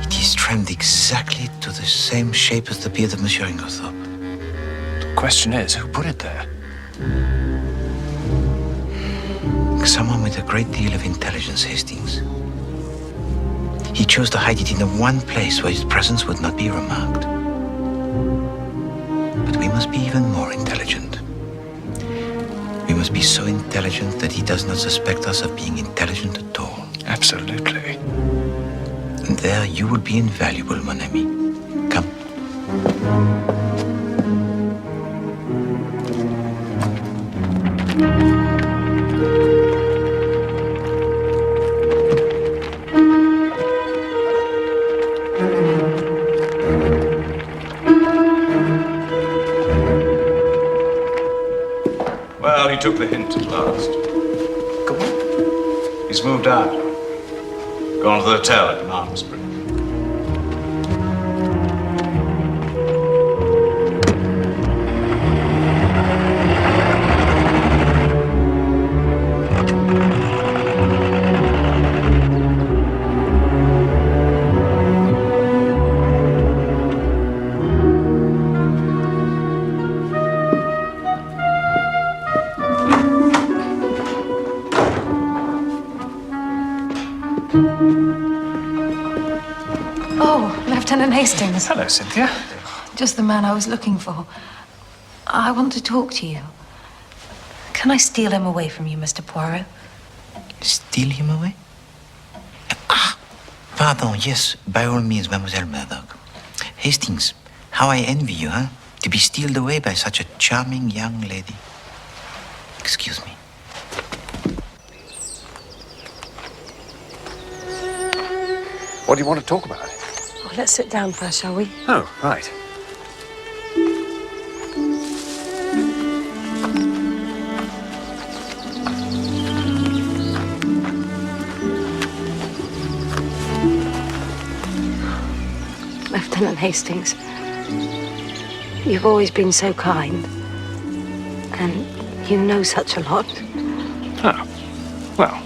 It is trimmed exactly to the same shape as the beard of Monsieur Inglethorpe. The question is, who put it there? Someone with a great deal of intelligence, Hastings. He chose to hide it in the one place where his presence would not be remarked. But we must be even more intelligent. We must be so intelligent that he does not suspect us of being intelligent at all. Absolutely. And there you will be invaluable, mon ami. Come. took the hint at last. Go on. He's moved out. Gone to the hotel at Malmesbury. Lieutenant Hastings. Hello, Cynthia. Just the man I was looking for. I want to talk to you. Can I steal him away from you, Mr. Poirot? Steal him away? Ah, pardon, yes, by all means, Mademoiselle Murdoch. Hastings, how I envy you, huh? To be stealed away by such a charming young lady. Excuse me. What do you want to talk about? Oh, let's sit down first, shall we? Oh, right. Lieutenant Hastings, you've always been so kind. And you know such a lot. Oh, well,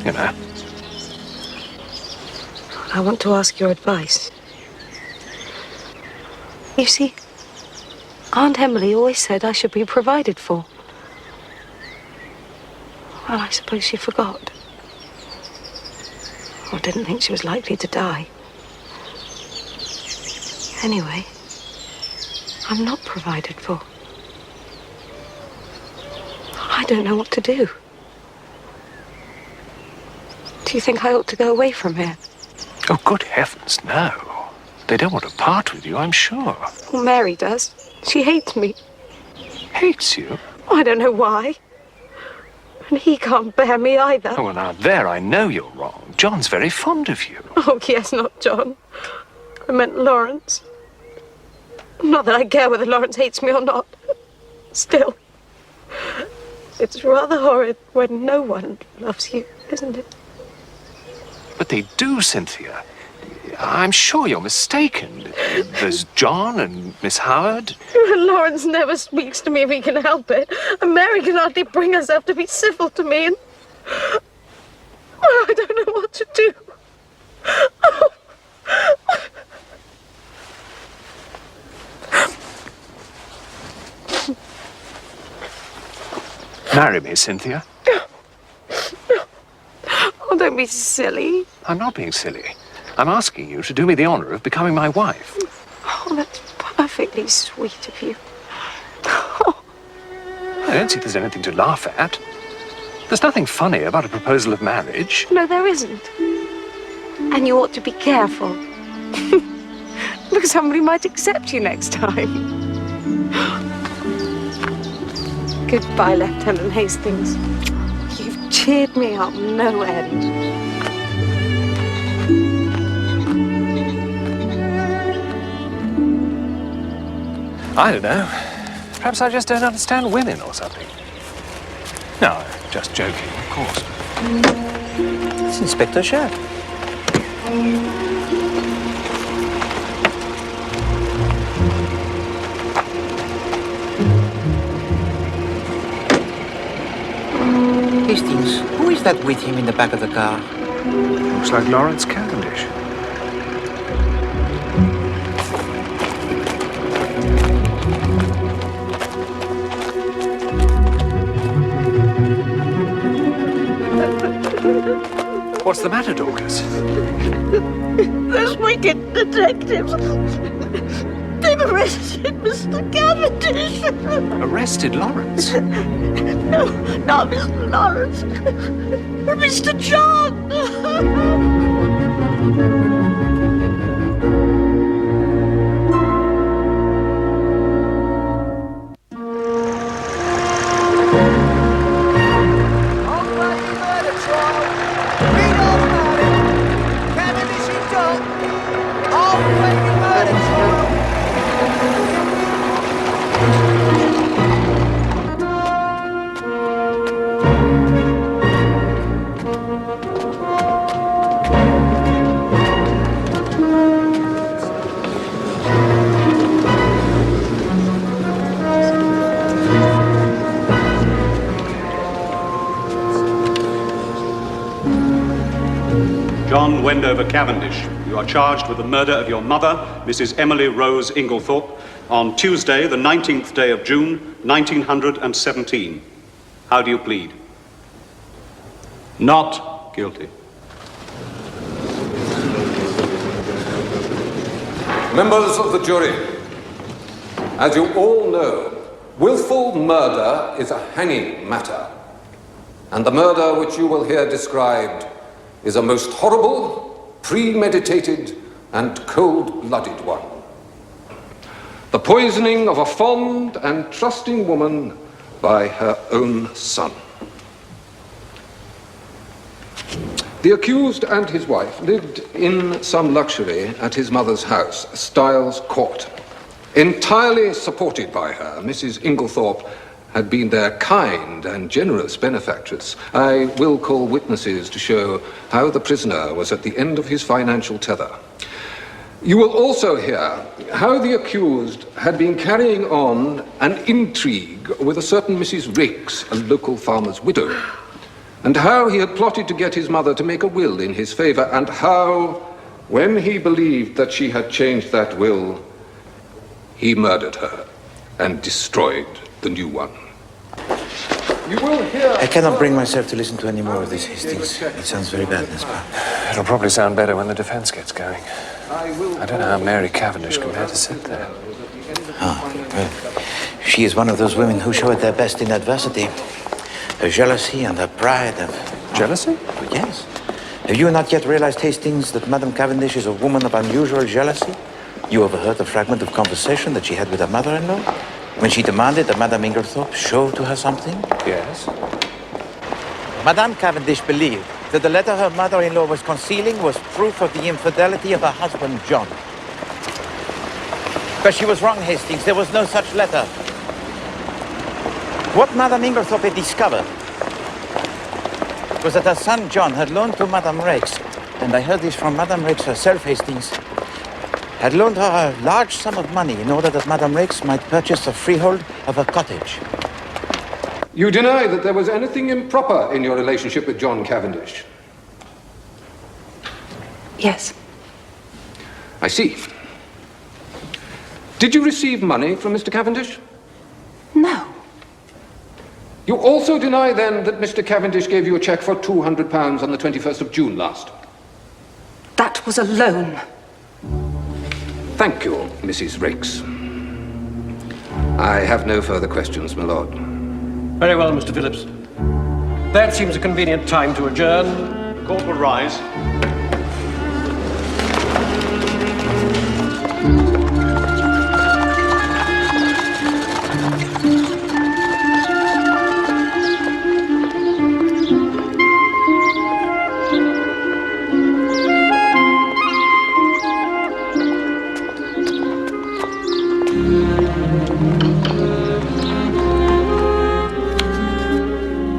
you know. I want to ask your advice. You see, Aunt Emily always said I should be provided for. Well, I suppose she forgot. Or didn't think she was likely to die. Anyway, I'm not provided for. I don't know what to do. Do you think I ought to go away from here? Oh, good heavens, no. They don't want to part with you, I'm sure. Well, Mary does. She hates me. Hates you? I don't know why. And he can't bear me either. Oh, well, now, there I know you're wrong. John's very fond of you. Oh, yes, not John. I meant Lawrence. Not that I care whether Lawrence hates me or not. Still, it's rather horrid when no one loves you, isn't it? But they do, Cynthia. I'm sure you're mistaken. There's John and Miss Howard. Lawrence never speaks to me if he can help it. And Mary can hardly bring herself to be civil to me. And I don't know what to do. Oh. Marry me, Cynthia. Oh, don't be silly. I'm not being silly. I'm asking you to do me the honor of becoming my wife. Oh, that's perfectly sweet of you. I don't see there's anything to laugh at. There's nothing funny about a proposal of marriage. No, there isn't. And you ought to be careful. Because somebody might accept you next time. Goodbye, Lieutenant Hastings. You've cheered me up no end. I don't know. Perhaps I just don't understand women or something. No, I'm just joking, of course. It's Inspector Sherlock. Hastings, who is that with him in the back of the car? Looks like Lawrence Cavendish. What's the matter, Dorcas? Those wicked detectives. They've arrested Mr. Cavendish. Arrested Lawrence? No, not Mr. Lawrence. Mr. John. Wendover Cavendish. You are charged with the murder of your mother, Mrs. Emily Rose Inglethorpe, on Tuesday, the 19th day of June, 1917. How do you plead? Not guilty. Members of the jury, as you all know, willful murder is a hanging matter, and the murder which you will hear described is a most horrible, premeditated, and cold-blooded one. The poisoning of a fond and trusting woman by her own son. The accused and his wife lived in some luxury at his mother's house, Styles Court. Entirely supported by her, Mrs. Inglethorpe had been their kind and generous benefactress. I will call witnesses to show how the prisoner was at the end of his financial tether. You will also hear how the accused had been carrying on an intrigue with a certain Mrs. Rix, a local farmer's widow, and how he had plotted to get his mother to make a will in his favor, and how, when he believed that she had changed that will, he murdered her and destroyed the new one. You will hear... I cannot bring myself to listen to any more of these hastings. It sounds very bad, n'est-ce pas? It'll probably sound better when the defense gets going. I don't know how Mary Cavendish compared to sit there. Well, she is one of those women who show at their best in adversity. Her jealousy and her pride of... Jealousy? Yes. Have you not yet realized, Hastings, that Madame Cavendish is a woman of unusual jealousy? You overheard a fragment of conversation that she had with her mother-in-law when she demanded that Madame Inglethorpe show to her something? Yes. Madame Cavendish believed that the letter her mother-in-law was concealing was proof of the infidelity of her husband, John. But she was wrong, Hastings. There was no such letter. What Madame Inglethorpe had discovered was that her son, John, had loaned to Madame Rix, and I heard this from Madame Rix herself, Hastings, had loaned her a large sum of money in order that Madame Rix might purchase the freehold of her cottage. You deny that there was anything improper in your relationship with John Cavendish? Yes. I see. Did you receive money from Mr. Cavendish? No. You also deny, then, that Mr. Cavendish gave you a cheque for £200 on the 21st of June last? That was a loan. Thank you, Mrs. Rix. I have no further questions, my lord. Very well, Mr. Phillips. That seems a convenient time to adjourn. The court will rise.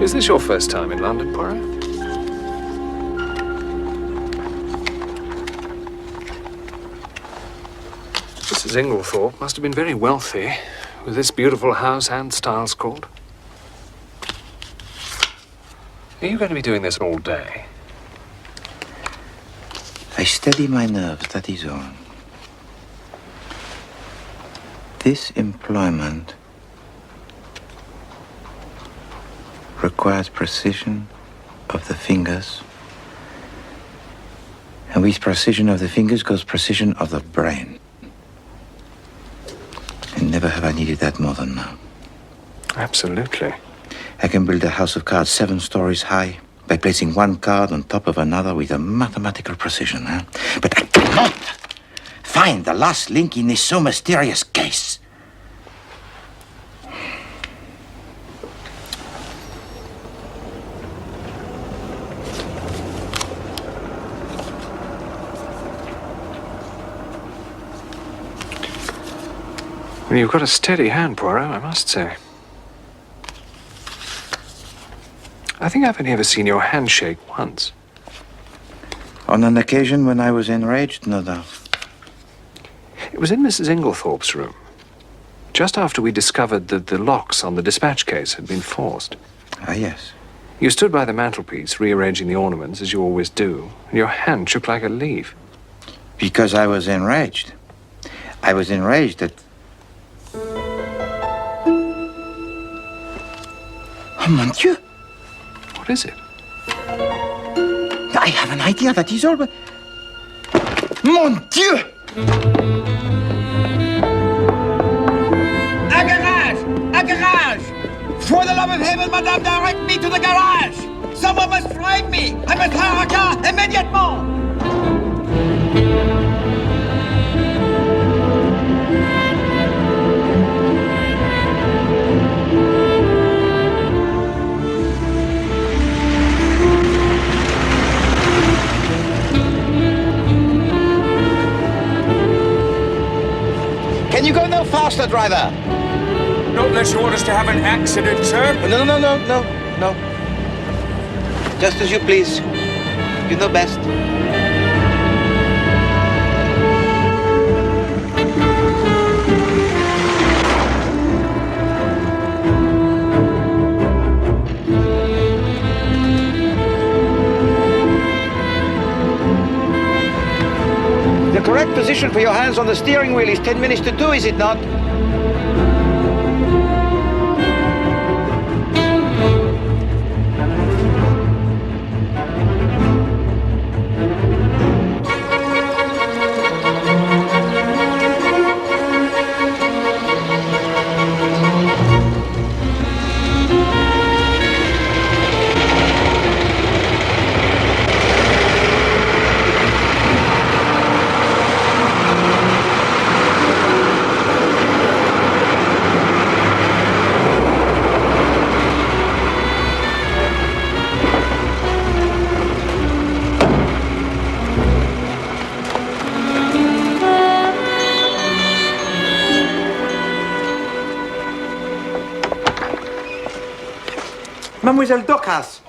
Is this your first time in London, Poirot? Mrs. Inglethorpe must have been very wealthy, with this beautiful house and Styles Court. Are you going to be doing this all day? I steady my nerves, that is all. This employment requires precision of the fingers. And with precision of the fingers goes precision of the brain. And never have I needed that more than now. Absolutely. I can build a house of cards 7 stories high by placing one card on top of another with a mathematical precision, huh? But I cannot find the last link in this so mysterious case. Well, you've got a steady hand, Poirot, I must say. I think I've only ever seen your hand shake once. On an occasion when I was enraged, no doubt. It was in Mrs. Inglethorpe's room, just after we discovered that the locks on the dispatch case had been forced. Ah, yes. You stood by the mantelpiece, rearranging the ornaments as you always do, and your hand shook like a leaf. Because I was enraged. I was enraged that... Oh, mon Dieu! What is it? I have an idea that is all, but... Mon Dieu! A garage! A garage! For the love of heaven, madame, direct me to the garage! Someone must drive me! I must hire a car immediately! Can you go no faster, driver? Not unless you want us to have an accident, sir. No. Just as you please. You know best. The correct position for your hands on the steering wheel is 10 minutes to 2, is it not? Mademoiselle Docas.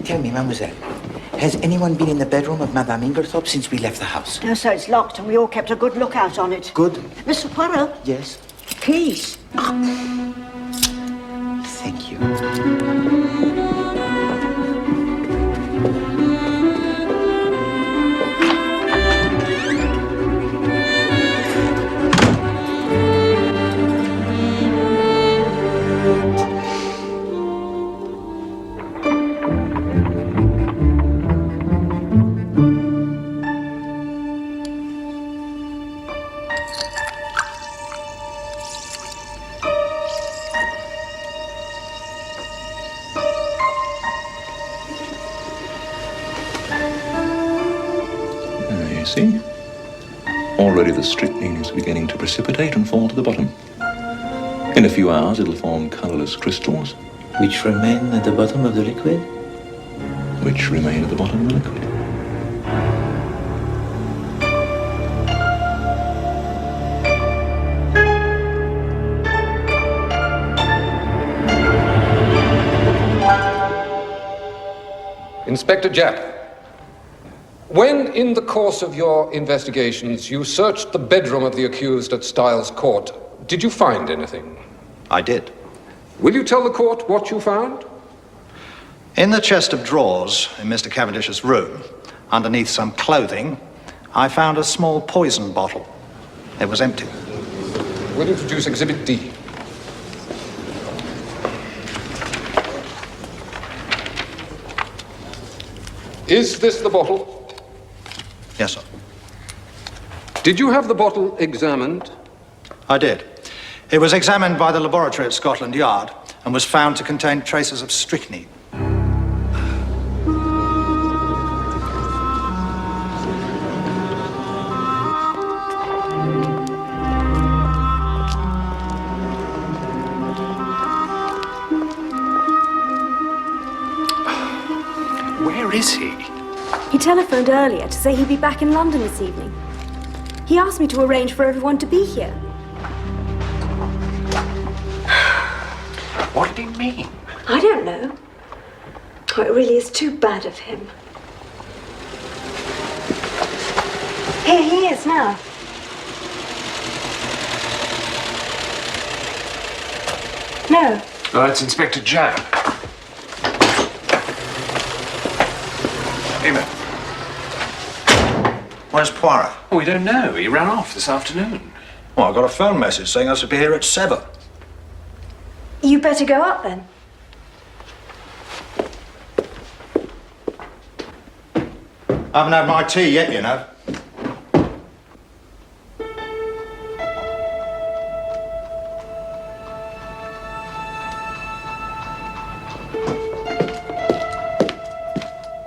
Tell me, mademoiselle, has anyone been in the bedroom of Madame Inglethorpe since we left the house? No, sir, it's locked, and we all kept a good lookout on it. Good. Mr. Poirot? Yes. Keys. Thank you. See? Already the strychnine is beginning to precipitate and fall to the bottom. In a few hours, it'll form colourless crystals. Which remain at the bottom of the liquid? Which remain at the bottom of the liquid. Inspector Jack, when in the course of your investigations you searched the bedroom of the accused at Styles Court, did you find anything? I did. Will you tell the court what you found? In the chest of drawers in Mr. Cavendish's room, underneath some clothing, I found a small poison bottle. It was empty. Will you produce Exhibit D? Is this the bottle? Yes, sir. Did you have the bottle examined? I did. It was examined by the laboratory at Scotland Yard and was found to contain traces of strychnine. Where is he? He telephoned earlier to say he'd be back in London this evening. He asked me to arrange for everyone to be here. What did he mean? I don't know. Oh, it really is too bad of him. Here he is now. No. Oh, it's Inspector Japp. Stephen. Where's Poirot? Oh, we don't know. He ran off this afternoon. Well, I got a phone message saying I should be here at 7. You better go up then. I haven't had my tea yet, you know.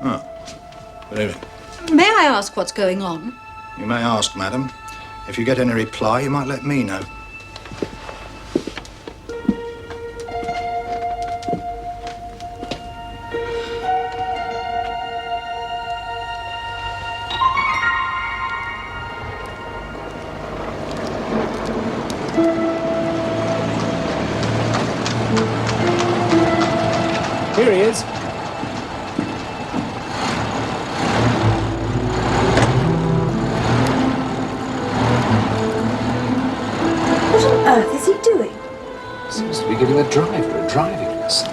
Oh. Good evening. May I ask what's going on? You may ask, madam. If you get any reply, you might let me know. Here he is. What on earth is he doing? Seems to be giving a driver a driving lesson.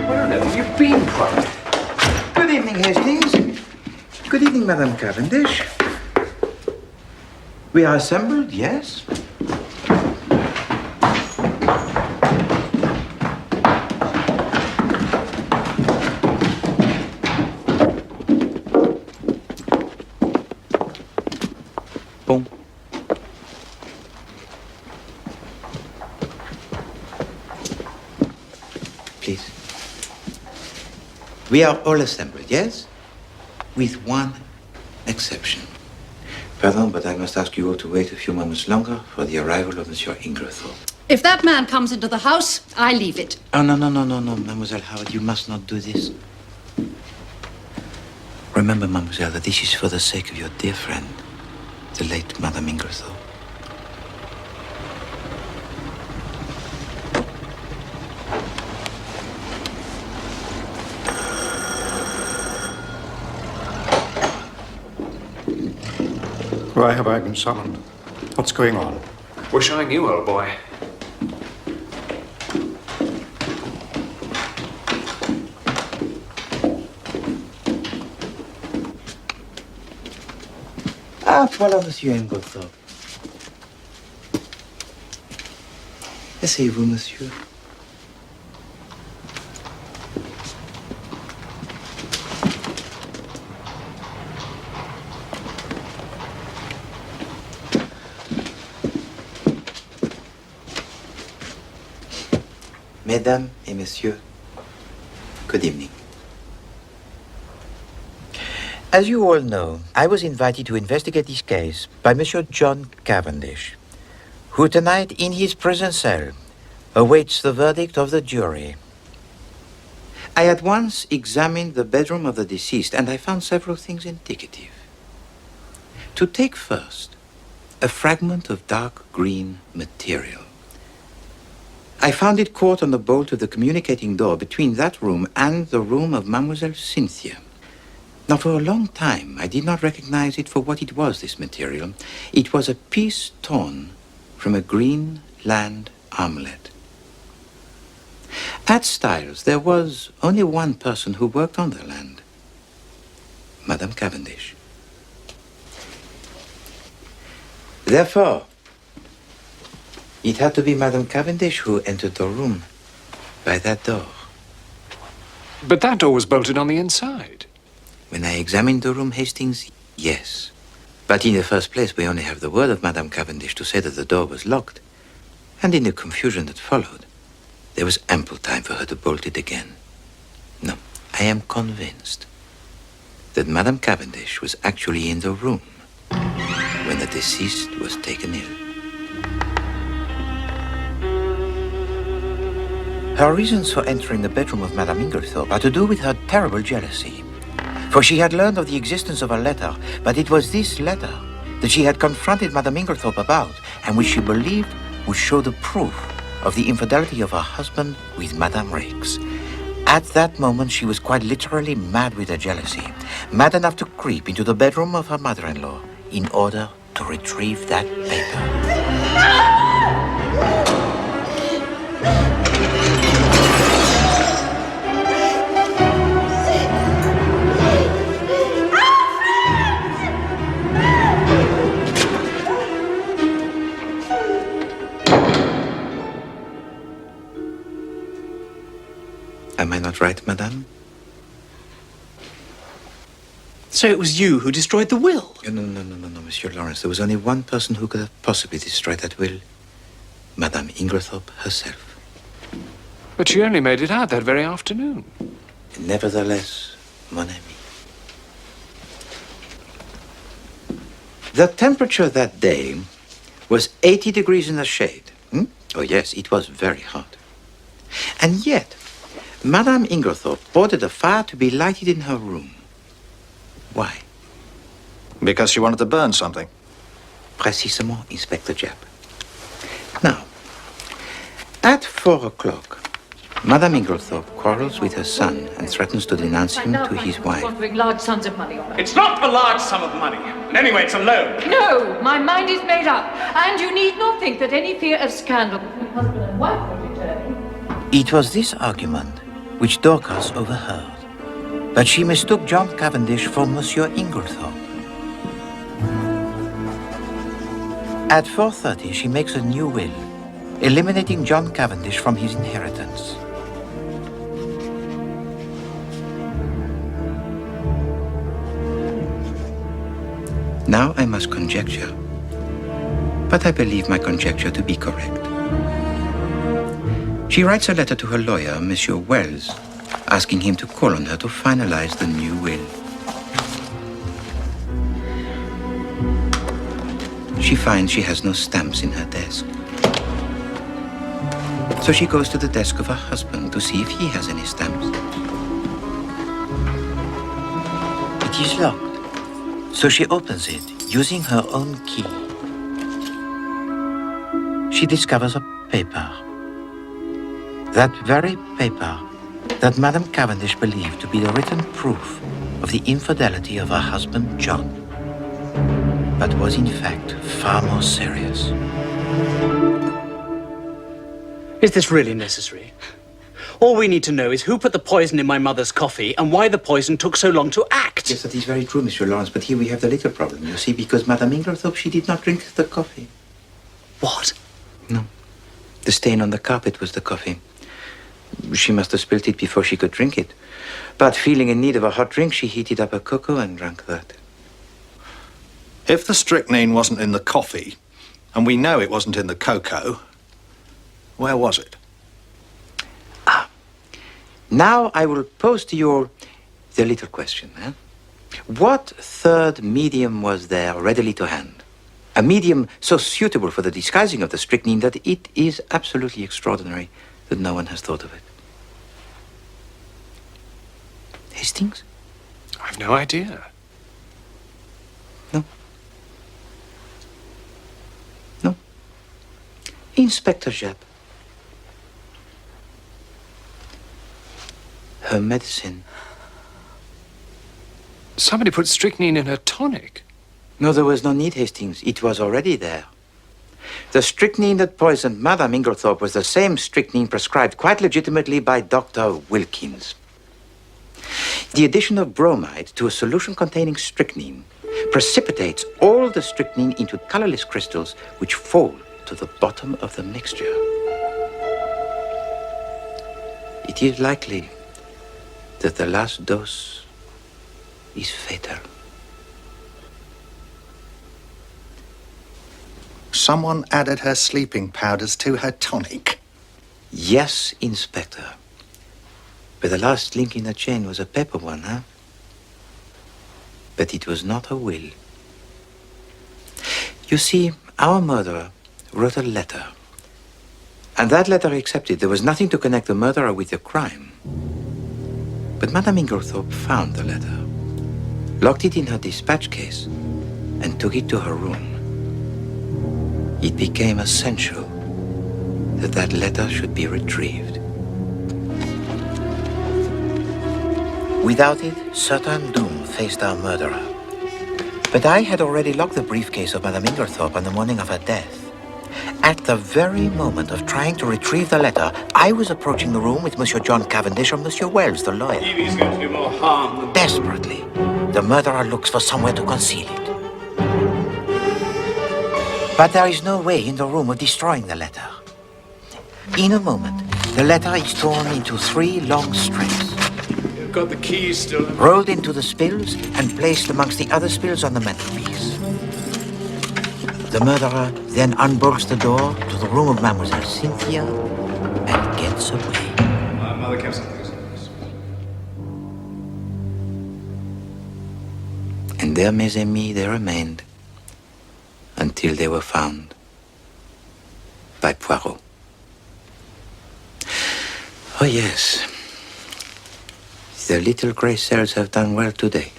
Where on earth have you been, Poirot? Good evening, Hastings. Good evening, Madame Cavendish. We are assembled, yes? Bon. Please. We are all assembled, yes? With one exception. Pardon, but I must ask you all to wait a few moments longer for the arrival of Monsieur Inglethorpe. If that man comes into the house, I leave it. Oh, no, Mademoiselle Howard, you must not do this. Remember, Mademoiselle, that this is for the sake of your dear friend, the late Madame Inglethorpe. Why have I been summoned? What's going on? We're showing you, old boy. Ah, voilà, Monsieur Inglethorpe. Asseyez-vous, monsieur. Mesdames et messieurs, good evening. As you all know, I was invited to investigate this case by Monsieur John Cavendish, who tonight in his prison cell awaits the verdict of the jury. I at once examined the bedroom of the deceased and I found several things indicative. To take first, a fragment of dark green material. I found it caught on the bolt of the communicating door between that room and the room of Mademoiselle Cynthia. Now, for a long time, I did not recognize it for what it was, this material. It was a piece torn from a green land armlet. At Styles, there was only one person who worked on the land, Madame Cavendish. Therefore, it had to be Madame Cavendish who entered the room by that door. But that door was bolted on the inside. When I examined the room, Hastings, yes. But in the first place, we only have the word of Madame Cavendish to say that the door was locked. And in the confusion that followed, there was ample time for her to bolt it again. No, I am convinced that Madame Cavendish was actually in the room when the deceased was taken ill. Her reasons for entering the bedroom of Madame Inglethorpe are to do with her terrible jealousy. For she had learned of the existence of a letter, but it was this letter that she had confronted Madame Inglethorpe about, and which she believed would show the proof of the infidelity of her husband with Madame Rakes. At that moment, she was quite literally mad with her jealousy, mad enough to creep into the bedroom of her mother-in-law in order to retrieve that paper. Am I not right, madame? So it was you who destroyed the will? No, Monsieur Lawrence. There was only one person who could have possibly destroyed that will. Madame Inglethorpe herself. But she only made it out that very afternoon. Nevertheless, mon ami. The temperature that day was 80 degrees in the shade. Oh, yes, it was very hot. And yet, Madame Inglethorpe ordered a fire to be lighted in her room. Why? Because she wanted to burn something. Précisément, Inspector Japp. Now, at 4 o'clock, Madame Inglethorpe quarrels with her son and threatens to denounce him to his wife. Squandering large sums of money on it. It's not a large sum of money. And anyway, it's a loan. No, my mind is made up. And you need not think that any fear of scandal between husband and wife will return. It was this argument which Dorcas overheard, but she mistook John Cavendish for Monsieur Inglethorpe. At 4:30, she makes a new will, eliminating John Cavendish from his inheritance. Now I must conjecture, but I believe my conjecture to be correct. She writes a letter to her lawyer, Monsieur Wells, asking him to call on her to finalize the new will. She finds she has no stamps in her desk. So she goes to the desk of her husband to see if he has any stamps. It is locked. So she opens it using her own key. She discovers a paper. That very paper that Madame Cavendish believed to be the written proof of the infidelity of her husband, John, but was in fact far more serious. Is this really necessary? All we need to know is who put the poison in my mother's coffee and why the poison took so long to act. Yes, that is very true, Monsieur Lawrence, but here we have the little problem, you see, because Madame Inglethorpe, she did not drink the coffee. What? No. The stain on the carpet was the coffee. She must have spilt it before she could drink it. But feeling in need of a hot drink, she heated up a cocoa and drank that. If the strychnine wasn't in the coffee, and we know it wasn't in the cocoa, where was it? Now I will pose to you the little question. What third medium was there readily to hand? A medium so suitable for the disguising of the strychnine that it is absolutely extraordinary that no one has thought of it. Hastings? I've no idea. No. Inspector Japp. Her medicine. Somebody put strychnine in her tonic. No, there was no need, Hastings. It was already there. The strychnine that poisoned Madame Inglethorpe was the same strychnine prescribed quite legitimately by Dr. Wilkins. The addition of bromide to a solution containing strychnine precipitates all the strychnine into colorless crystals which fall to the bottom of the mixture. It is likely that the last dose is fatal. Someone added her sleeping powders to her tonic. Yes, Inspector. But the last link in the chain was a paper one, huh? But it was not a will. You see, our murderer wrote a letter. And that letter accepted. There was nothing to connect the murderer with the crime. But Madame Inglethorpe found the letter, locked it in her dispatch case, and took it to her room. It became essential that that letter should be retrieved. Without it, certain doom faced our murderer. But I had already locked the briefcase of Madame Inglethorpe on the morning of her death. At the very moment of trying to retrieve the letter, I was approaching the room with Monsieur John Cavendish or Monsieur Wells, the lawyer. Evie's going to do more harm than... Desperately, the murderer looks for somewhere to conceal it. But there is no way in the room of destroying the letter. In a moment, the letter is torn into 3 long strips. You've got the keys still. Rolled into the spills and placed amongst the other spills on the mantelpiece. The murderer then unbolts the door to the room of Mademoiselle Cynthia and gets away. My mother kept some things. And there, mes amis, they remained until they were found by Poirot. Oh, yes. The little grey cells have done well today.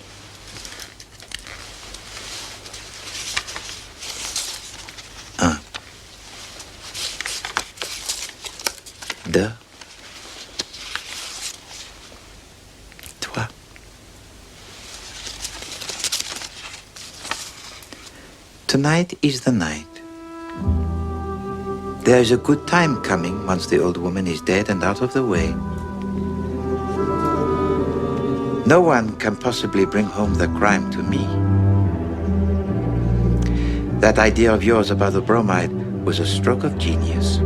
Deux, trois. Tonight is the night. There is a good time coming once the old woman is dead and out of the way. No one can possibly bring home the crime to me. That idea of yours about the bromide was a stroke of genius.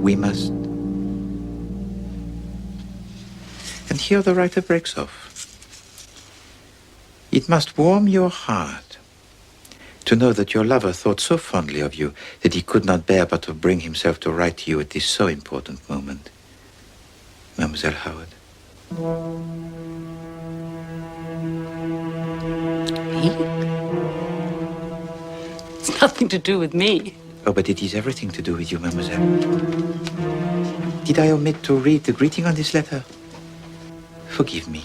We must. And here the writer breaks off. It must warm your heart to know that your lover thought so fondly of you that he could not bear but to bring himself to write to you at this so important moment. Mademoiselle Howard. It's nothing to do with me. Oh, but it is everything to do with you, mademoiselle. Did I omit to read the greeting on this letter? Forgive me.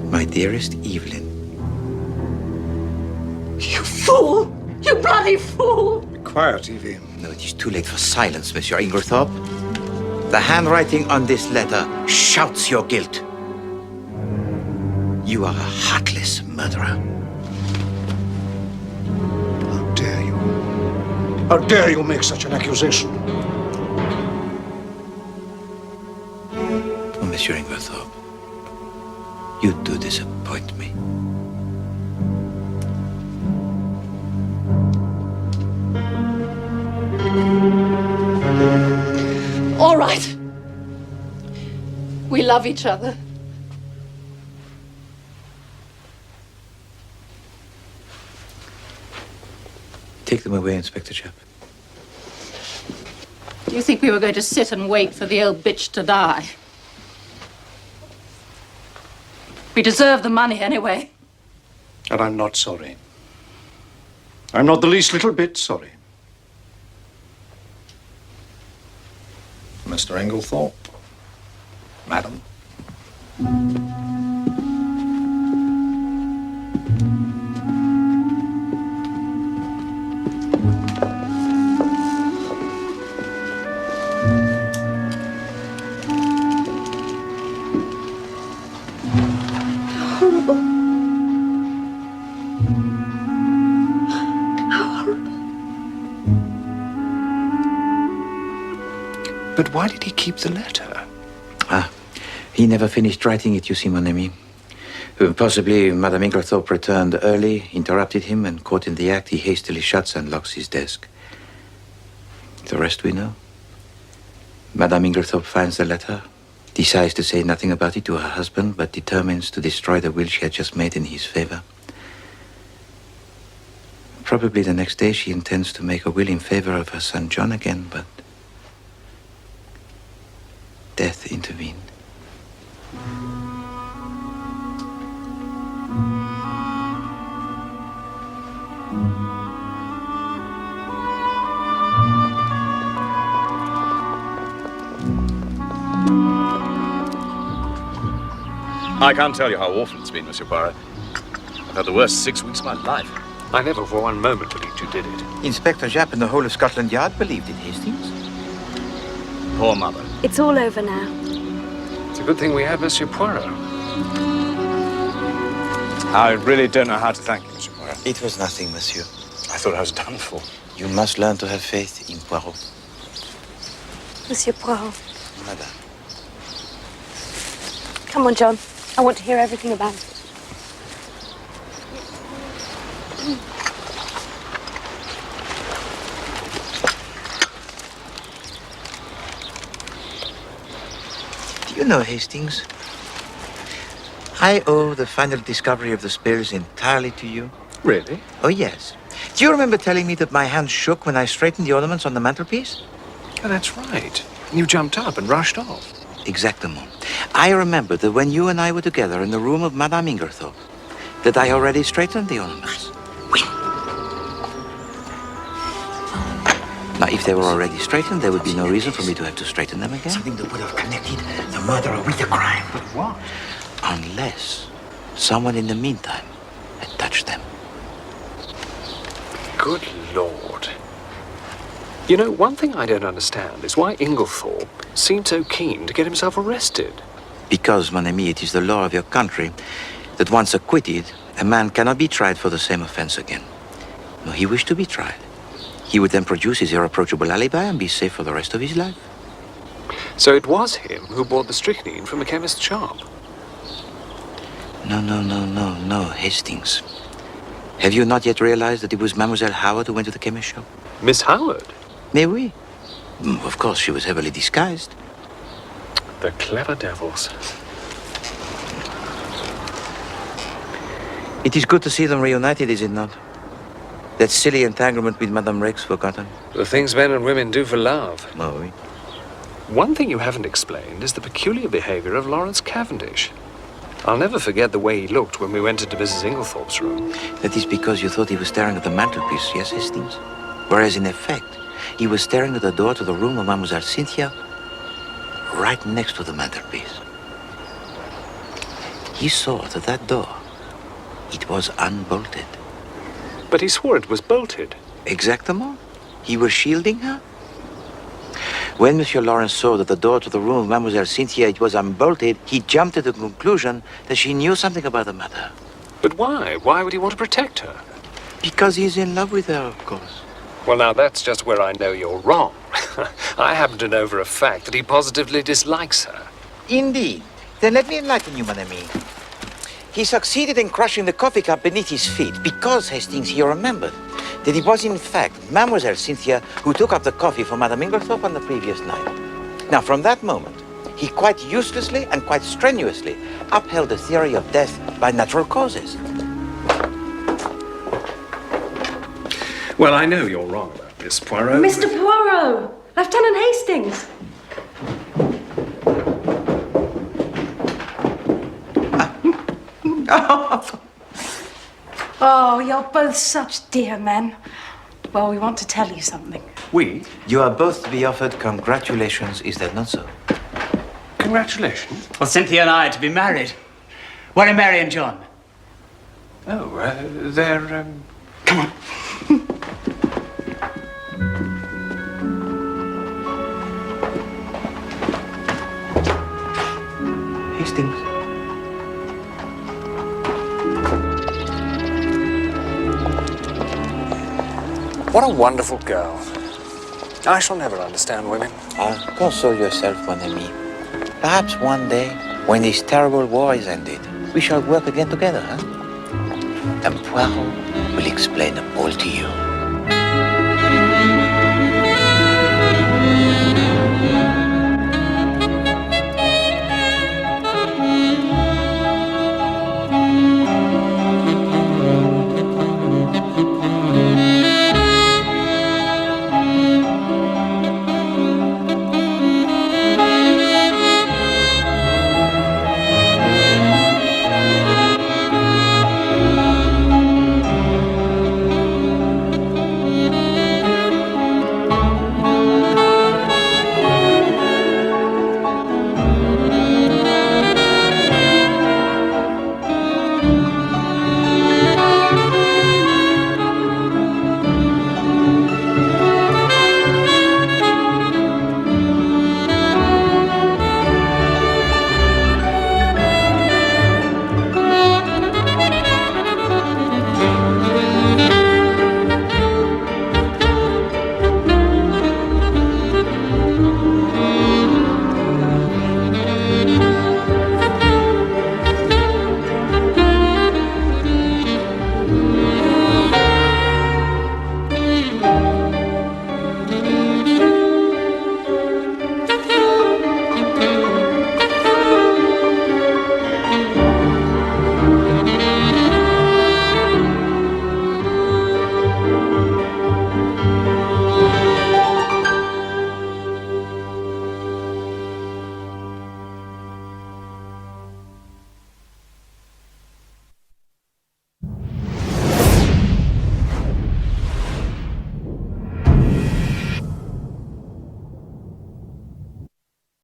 My dearest Evelyn. You fool! You bloody fool! Quiet, Evie. No, it is too late for silence, Monsieur Inglethorpe. The handwriting on this letter shouts your guilt. You are a heartless murderer. How dare you? How dare you make such an accusation? Oh, Monsieur Inglethorpe, you do disappoint me. All right. We love each other. Take them away, Inspector Japp. Do you think we were going to sit and wait for the old bitch to die? We deserve the money anyway. And I'm not sorry. I'm not the least little bit sorry. Mr. Inglethorpe, madam. Horrible. How horrible. But why did he keep the letter? He never finished writing it, you see, mon ami. Possibly Madame Inglethorpe returned early, interrupted him, and caught in the act, he hastily shuts and locks his desk. The rest we know. Madame Inglethorpe finds the letter, decides to say nothing about it to her husband, but determines to destroy the will she had just made in his favor. Probably the next day she intends to make a will in favor of her son John again, but death intervened. I can't tell you how awful it's been, Monsieur Poirot. I've had the worst 6 weeks of my life. I never for one moment believed you did it. Inspector Japp and the whole of Scotland Yard believed it, Hastings. poor mother. It's all over now. It's a good thing we have Monsieur Poirot. I really don't know how to thank you, Monsieur Poirot. It was nothing, monsieur. I thought I was done for. You must learn to have faith in Poirot. Monsieur Poirot. Madame. Come on, John. I want to hear everything about it. Do you know, Hastings, I owe the final discovery of the spills entirely to you. Really? Oh, yes. Do you remember telling me that my hand shook when I straightened the ornaments on the mantelpiece? Oh, that's right. You jumped up and rushed off. Exactement. I remember that when you and I were together in the room of Madame Ingerthorpe, that I already straightened the ornaments. Oui. Now, if they were already straightened, there would be no reason for me to have to straighten them again. Something that would have connected the murderer with the crime. But what? Unless someone in the meantime had touched them. Good Lord. You know, one thing I don't understand is why Inglethorpe seemed so keen to get himself arrested. Because, mon ami, it is the law of your country that once acquitted, a man cannot be tried for the same offense again. No, he wished to be tried. He would then produce his irreproachable alibi and be safe for the rest of his life. So it was him who bought the strychnine from a chemist's shop. No, Hastings. Have you not yet realized that it was Mademoiselle Howard who went to the chemist shop? Miss Howard? Mais oui. Of course, she was heavily disguised. The clever devils. It is good to see them reunited, is it not? That silly entanglement with Madame Rex forgotten. The things men and women do for love. Oh, oui. One thing you haven't explained is the peculiar behavior of Lawrence Cavendish. I'll never forget the way he looked when we went into Mrs. Inglethorpe's room. That is because you thought he was staring at the mantelpiece, yes, Hastings? Whereas, in effect, he was staring at the door to the room of Mademoiselle Cynthia, right next to the mantelpiece. He saw that that door, it was unbolted. But he swore it was bolted. Exactement. He was shielding her. When Monsieur Lawrence saw that the door to the room of Mademoiselle Cynthia it was unbolted, he jumped to the conclusion that she knew something about the matter. But why? Why would he want to protect her? Because he's in love with her, of course. Well, now, that's just where I know you're wrong. I happen to know for a fact that he positively dislikes her. Indeed. Then let me enlighten you, mon ami. He succeeded in crushing the coffee cup beneath his feet because, Hastings, he remembered that it was, in fact, Mademoiselle Cynthia who took up the coffee for Madame Inglethorpe on the previous night. Now, from that moment, he quite uselessly and quite strenuously upheld the theory of death by natural causes. Well, I know you're wrong about this, Poirot. Mr. Poirot! Lieutenant Hastings! Oh, you're both such dear men. Well, we want to tell you something. We? You are both to be offered congratulations, is that not so? Congratulations? Well, Cynthia and I are to be married. Where are Mary and John? Oh, they're, Come on. Hastings. What a wonderful girl. I shall never understand women. Console yourself, mon ami. Perhaps one day, when this terrible war is ended, we shall work again together, huh? And Poirot will explain all to you.